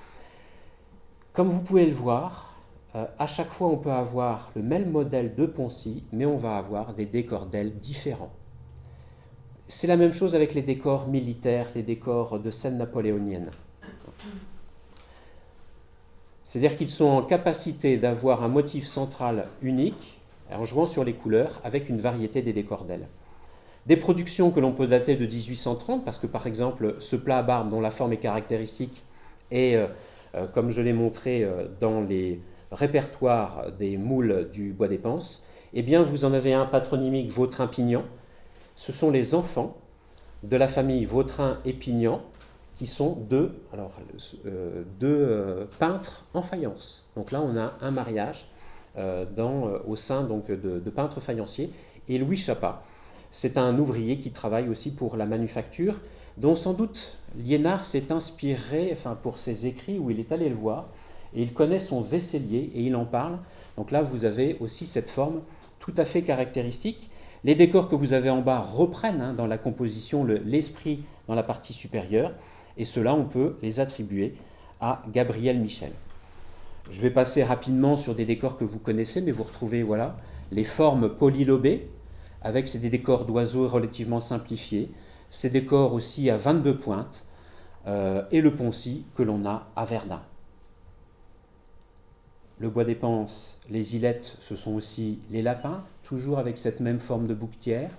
Comme vous pouvez le voir, à chaque fois on peut avoir le même modèle de Poncy, mais on va avoir des décors d'ailes différents. C'est la même chose avec les décors militaires, les décors de scènes napoléoniennes. C'est-à-dire qu'ils sont en capacité d'avoir un motif central unique, en jouant sur les couleurs, avec une variété des décors d'ailes. Des productions que l'on peut dater de 1830, parce que par exemple, ce plat à barbe dont la forme est caractéristique est, comme je l'ai montré dans les répertoires des moules du bois d'éponce, eh bien vous en avez un patronymique Vautrin-Pignan. Ce sont les enfants de la famille Vautrin-Épignan, qui sont deux peintres en faïence. Donc là, on a un mariage au sein donc, de peintres faïenciers. Et Louis Chapat, c'est un ouvrier qui travaille aussi pour la manufacture, dont sans doute Liénard s'est inspiré pour ses écrits où il est allé le voir, et il connaît son vaisselier et il en parle. Donc là, vous avez aussi cette forme tout à fait caractéristique. Les décors que vous avez en bas reprennent dans la composition l'esprit dans la partie supérieure. Et cela, on peut les attribuer à Gabriel Michel. Je vais passer rapidement sur des décors que vous connaissez, mais vous retrouvez voilà, les formes polylobées, avec des décors d'oiseaux relativement simplifiés, ces décors aussi à 22 pointes, et le Poncy que l'on a à Verdun. Le bois d'éponce, les Ilettes, ce sont aussi les lapins, toujours avec cette même forme de bouquetière,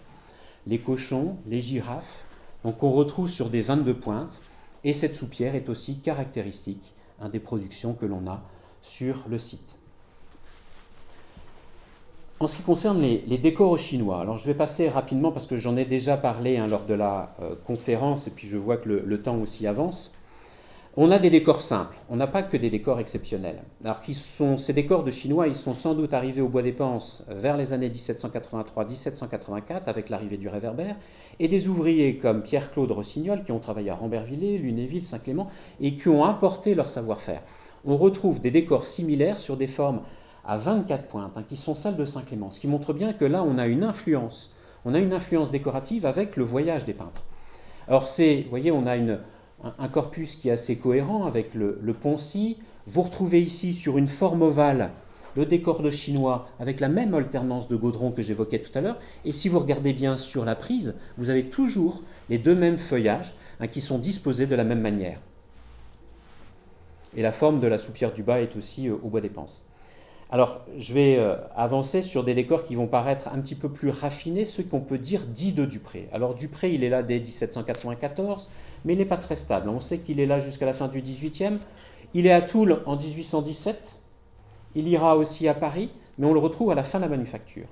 les cochons, les girafes, donc on retrouve sur des 22 pointes. Et cette soupière est aussi caractéristique des productions que l'on a sur le site. En ce qui concerne les décors chinois, alors je vais passer rapidement parce que j'en ai déjà parlé lors de la conférence et puis je vois que le temps aussi avance. On a des décors simples, on n'a pas que des décors exceptionnels. Alors ces décors de chinois, ils sont sans doute arrivés au bois d'éponce vers les années 1783-1784 avec l'arrivée du réverbère, et des ouvriers comme Pierre-Claude Rossignol qui ont travaillé à Rambervillers, Lunéville, Saint-Clément et qui ont importé leur savoir-faire. On retrouve des décors similaires sur des formes à 24 pointes qui sont celles de Saint-Clément, ce qui montre bien que là on a une influence décorative avec le voyage des peintres. Alors vous voyez, on a un corpus qui est assez cohérent avec le Poncy. Vous retrouvez ici sur une forme ovale le décor de chinois avec la même alternance de gaudron que j'évoquais tout à l'heure. Et si vous regardez bien sur la prise, vous avez toujours les 2 mêmes feuillages qui sont disposés de la même manière. Et la forme de la soupière du bas est aussi au bois d'éponce. Alors, je vais avancer sur des décors qui vont paraître un petit peu plus raffinés, ceux qu'on peut dire dits de Dupré. Alors, Dupré, il est là dès 1794, mais il n'est pas très stable. On sait qu'il est là jusqu'à la fin du XVIIIe. Il est à Toul en 1817. Il ira aussi à Paris, mais on le retrouve à la fin de la manufacture.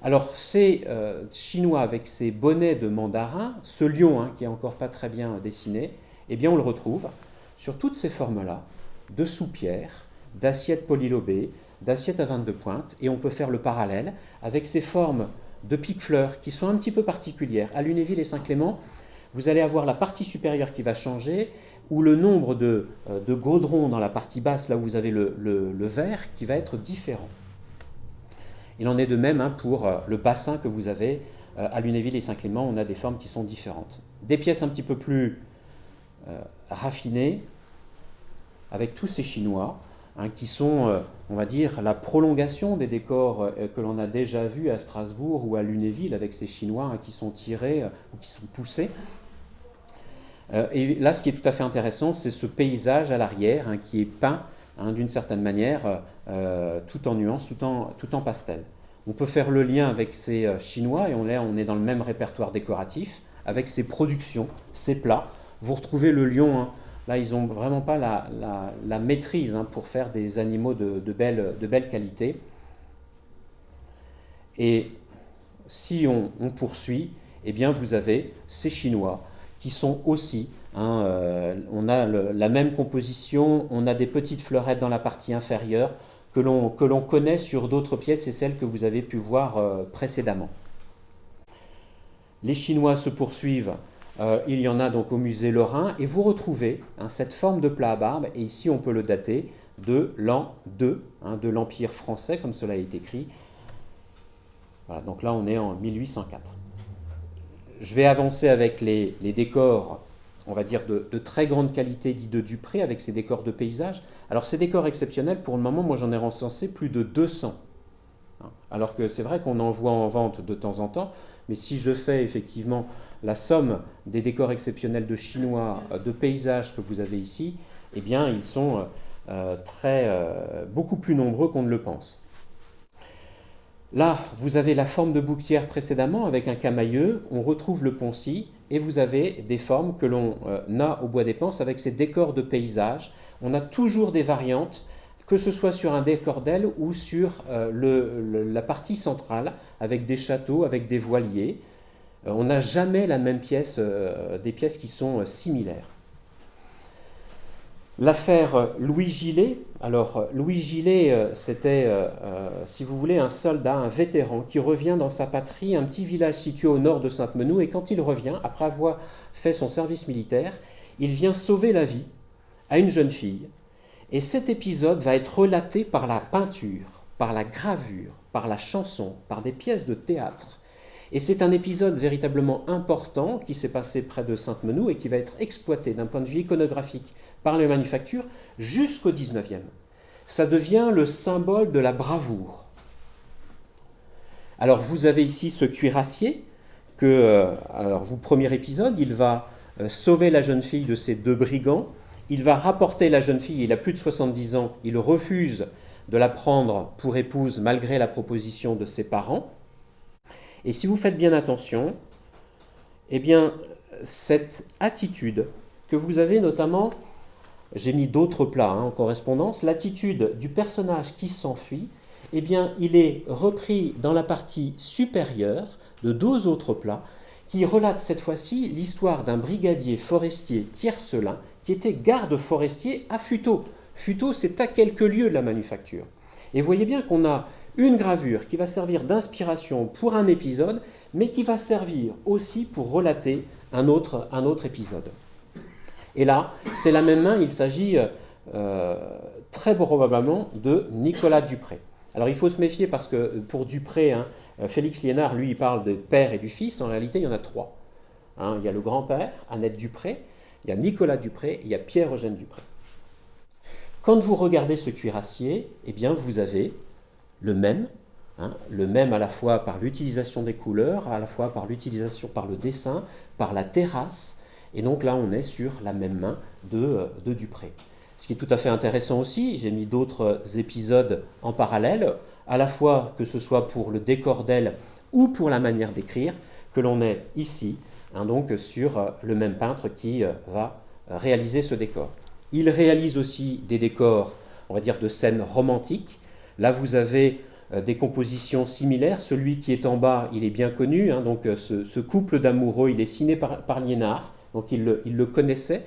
Alors, ces Chinois avec ces bonnets de mandarin, ce lion qui n'est encore pas très bien dessiné, eh bien, on le retrouve sur toutes ces formes-là, de soupières, d'assiettes polylobées, d'assiettes à 22 pointes, et on peut faire le parallèle avec ces formes de pique-fleurs qui sont un petit peu particulières. À Lunéville et Saint-Clément, vous allez avoir la partie supérieure qui va changer, ou le nombre de gaudrons dans la partie basse, là où vous avez le vert, qui va être différent. Il en est de même pour le bassin que vous avez à Lunéville et Saint-Clément, on a des formes qui sont différentes. Des pièces un petit peu plus raffinées, avec tous ces chinois, qui sont, on va dire, la prolongation des décors que l'on a déjà vus à Strasbourg ou à Lunéville, avec ces chinois qui sont tirés ou qui sont poussés. Et là, ce qui est tout à fait intéressant, c'est ce paysage à l'arrière qui est peint d'une certaine manière, tout en nuances, tout en pastel. On peut faire le lien avec ces chinois, et on est dans le même répertoire décoratif, avec ces productions, ces plats. Vous retrouvez le lion, là ils n'ont vraiment pas la maîtrise pour faire des animaux de belle qualité. Et si on poursuit, eh bien vous avez ces chinois qui sont aussi, on a la même composition, on a des petites fleurettes dans la partie inférieure, que l'on connaît sur d'autres pièces et celles que vous avez pu voir précédemment. Les Chinois se poursuivent, il y en a donc au musée Lorrain, et vous retrouvez cette forme de plat à barbe, et ici on peut le dater de l'an 2, de l'Empire français, comme cela est écrit. Voilà, donc là on est en 1804. Je vais avancer avec les décors, on va dire, de très grande qualité dits de Dupré, avec ces décors de paysage. Alors ces décors exceptionnels, pour le moment, moi j'en ai recensé plus de 200. Alors que c'est vrai qu'on en voit en vente de temps en temps, mais si je fais effectivement la somme des décors exceptionnels de chinois, de paysages que vous avez ici, eh bien ils sont beaucoup plus nombreux qu'on ne le pense. Là, vous avez la forme de bouquetière précédemment avec un camailleux, on retrouve le poncy, et vous avez des formes que l'on a au Bois des Panses avec ces décors de paysage. On a toujours des variantes, que ce soit sur un décor d'aile ou sur la partie centrale, avec des châteaux, avec des voiliers. On n'a jamais la même pièce, des pièces qui sont similaires. L'affaire Louis Gillet. Alors, Louis Gillet, c'était, si vous voulez, un soldat, un vétéran qui revient dans sa patrie, un petit village situé au nord de Sainte-Menou, et quand il revient, après avoir fait son service militaire, il vient sauver la vie à une jeune fille. Et cet épisode va être relaté par la peinture, par la gravure, par la chanson, par des pièces de théâtre. Et c'est un épisode véritablement important qui s'est passé près de Sainte-Menou et qui va être exploité d'un point de vue iconographique par les manufactures jusqu'au XIXe. Ça devient le symbole de la bravoure. Alors vous avez ici ce cuirassier alors premier épisode, il va sauver la jeune fille de ces deux brigands. Il va rapporter la jeune fille, il a plus de 70 ans, il refuse de la prendre pour épouse malgré la proposition de ses parents. Et si vous faites bien attention, eh bien, cette attitude que vous avez notamment, j'ai mis d'autres plats en correspondance, l'attitude du personnage qui s'enfuit, eh bien, il est repris dans la partie supérieure de deux autres plats qui relatent cette fois-ci l'histoire d'un brigadier forestier tiercelin qui était garde forestier à Futeaux. Futeaux, c'est à quelques lieues de la manufacture. Et vous voyez bien qu'on a une gravure qui va servir d'inspiration pour un épisode, mais qui va servir aussi pour relater un autre épisode. Et là, c'est la même main, il s'agit très probablement de Nicolas Dupré. Alors il faut se méfier parce que pour Dupré, Félix Liénard, lui, il parle du père et du fils. En réalité, il y en a trois. Il y a le grand-père, Annette Dupré, il y a Nicolas Dupré, et il y a Pierre-Eugène Dupré. Quand vous regardez ce cuirassier, eh bien, vous avez le même à la fois par l'utilisation des couleurs, à la fois par l'utilisation, par le dessin, par la terrasse, et donc là on est sur la même main de Dupré. Ce qui est tout à fait intéressant aussi, j'ai mis d'autres épisodes en parallèle, à la fois que ce soit pour le décor d'aile ou pour la manière d'écrire, que l'on est ici, donc sur le même peintre qui va réaliser ce décor. Il réalise aussi des décors, on va dire, de scènes romantiques. Là, vous avez des compositions similaires. Celui qui est en bas, il est bien connu. Donc, ce couple d'amoureux, il est signé par Liénard. Donc, il le connaissait.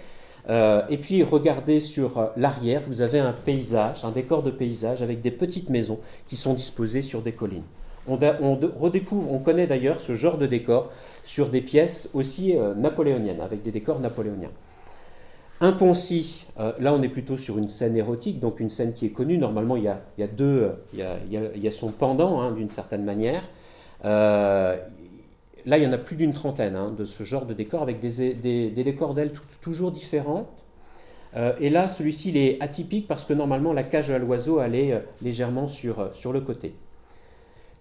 Et puis, regardez sur l'arrière, vous avez un paysage, un décor de paysage avec des petites maisons qui sont disposées sur des collines. On connaît d'ailleurs ce genre de décor sur des pièces aussi napoléoniennes, avec des décors napoléoniens. Un Poncy, là on est plutôt sur une scène érotique, donc une scène qui est connue. Normalement, il y a son pendant, hein, d'une certaine manière. Là, il y en a plus d'une trentaine, hein, de ce genre de décor, avec des décors d'ailes toujours différents. Et là, celui-ci, il est atypique parce que normalement, la cage à l'oiseau, elle est légèrement sur le côté.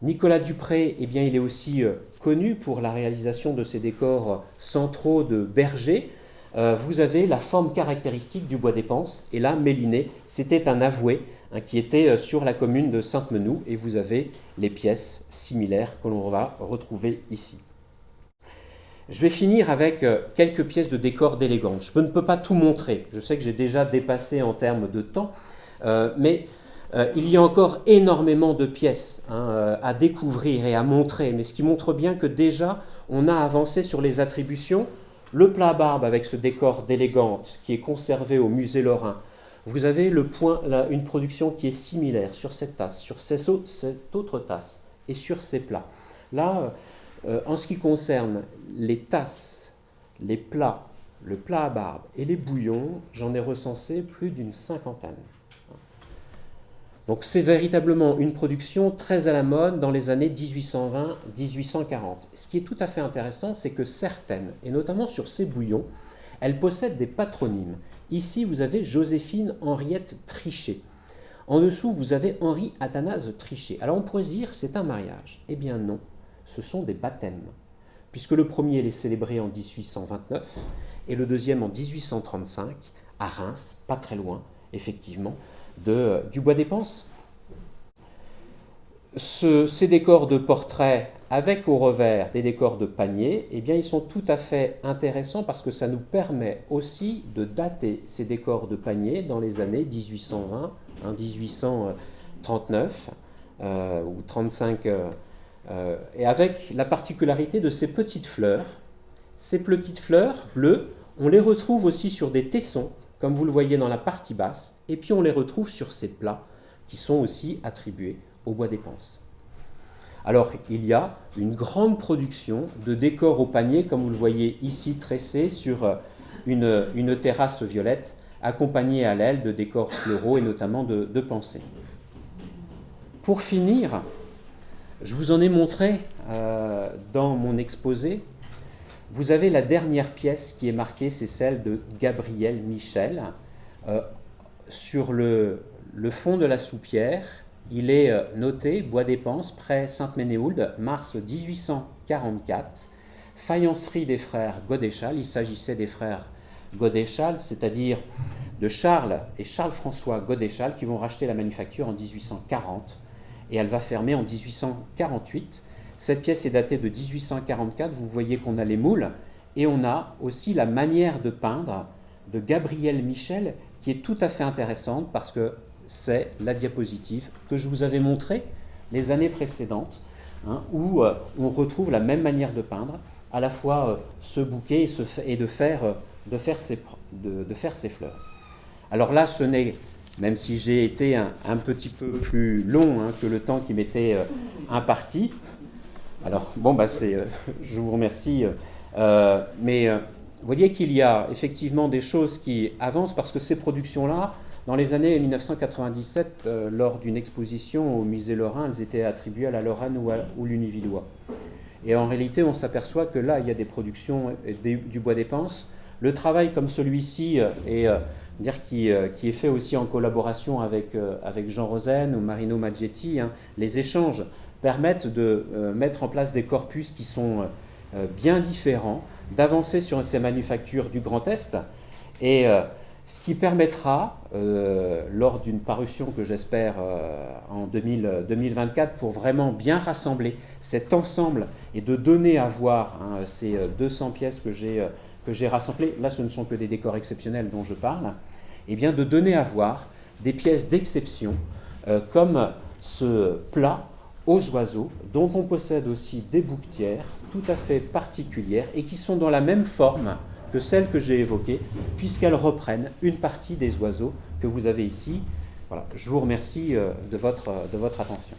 Nicolas Dupré, eh bien, il est aussi connu pour la réalisation de ces décors centraux de berger. Vous avez la forme caractéristique du bois d'Épense, et là, Méliné, c'était un avoué, hein, qui était sur la commune de Sainte-Menou, et vous avez les pièces similaires que l'on va retrouver ici. Je vais finir avec quelques pièces de décor d'élégance. Je ne peux pas tout montrer, je sais que j'ai déjà dépassé en termes de temps, mais il y a encore énormément de pièces, hein, à découvrir et à montrer, mais ce qui montre bien que déjà, on a avancé sur les attributions. Le plat à barbe avec ce décor d'élégante qui est conservé au musée Lorrain. Vous avez une production qui est similaire sur cette tasse, sur cette autre tasse et sur ces plats. Là, en ce qui concerne les tasses, les plats, le plat à barbe et les bouillons, j'en ai recensé plus d'une cinquantaine. Donc c'est véritablement une production très à la mode dans les années 1820-1840. Ce qui est tout à fait intéressant, c'est que certaines, et notamment sur ces bouillons, elles possèdent des patronymes. Ici, vous avez Joséphine Henriette Trichet. En dessous, vous avez Henri Athanase Trichet. Alors on pourrait se dire, c'est un mariage. Eh bien non, ce sont des baptêmes. Puisque le premier est célébré en 1829 et le deuxième en 1835, à Reims, pas très loin, effectivement, du bois d'Épense. Ces décors de portrait avec au revers des décors de panier, eh bien, ils sont tout à fait intéressants parce que ça nous permet aussi de dater ces décors de panier dans les années 1820, 1839 ou 35, et avec la particularité de ces petites fleurs. Ces petites fleurs bleues, on les retrouve aussi sur des tessons, comme vous le voyez dans la partie basse, et puis on les retrouve sur ces plats qui sont aussi attribués au bois d'Épense. Alors, il y a une grande production de décors au panier, comme vous le voyez ici tressé sur une terrasse violette, accompagnée à l'aile de décors floraux et notamment de pensées. Pour finir, je vous en ai montré dans mon exposé. Vous avez la dernière pièce qui est marquée, c'est celle de Gabriel Michel. Sur le fond de la soupière, il est noté Bois d'Épense, près Sainte-Ménéhould, mars 1844, faïencerie des frères Godéchal. Il s'agissait des frères Godéchal, c'est-à-dire de Charles et Charles-François Godéchal, qui vont racheter la manufacture en 1840, et elle va fermer en 1848. Cette pièce est datée de 1844, vous voyez qu'on a les moules, et on a aussi la manière de peindre de Gabriel Michel, qui est tout à fait intéressante parce que c'est la diapositive que je vous avais montrée les années précédentes, hein, où on retrouve la même manière de peindre, à la fois ce bouquet et de faire ces fleurs. Alors là, ce n'est, même si j'ai été un petit peu plus long, hein, que le temps qui m'était imparti. Alors, bon, je vous remercie. Mais vous voyez qu'il y a effectivement des choses qui avancent parce que ces productions-là, dans les années 1997, lors d'une exposition au musée Lorrain, elles étaient attribuées à la Lorraine ou l'Univillois. Et en réalité, on s'aperçoit que là, il y a des productions du bois d'Épense. Le travail comme celui-ci qui est fait aussi en collaboration avec Jean Rosen ou Marino Maggetti, hein, les échanges permettent de mettre en place des corpus qui sont bien différents, d'avancer sur ces manufactures du Grand Est, et ce qui permettra, lors d'une parution que j'espère en 2024, pour vraiment bien rassembler cet ensemble et de donner à voir, hein, ces 200 pièces que j'ai rassemblées, là ce ne sont que des décors exceptionnels dont je parle, et bien de donner à voir des pièces d'exception comme ce plat aux oiseaux, dont on possède aussi des bouquetières tout à fait particulières et qui sont dans la même forme que celles que j'ai évoquées, puisqu'elles reprennent une partie des oiseaux que vous avez ici. Voilà, je vous remercie de votre attention.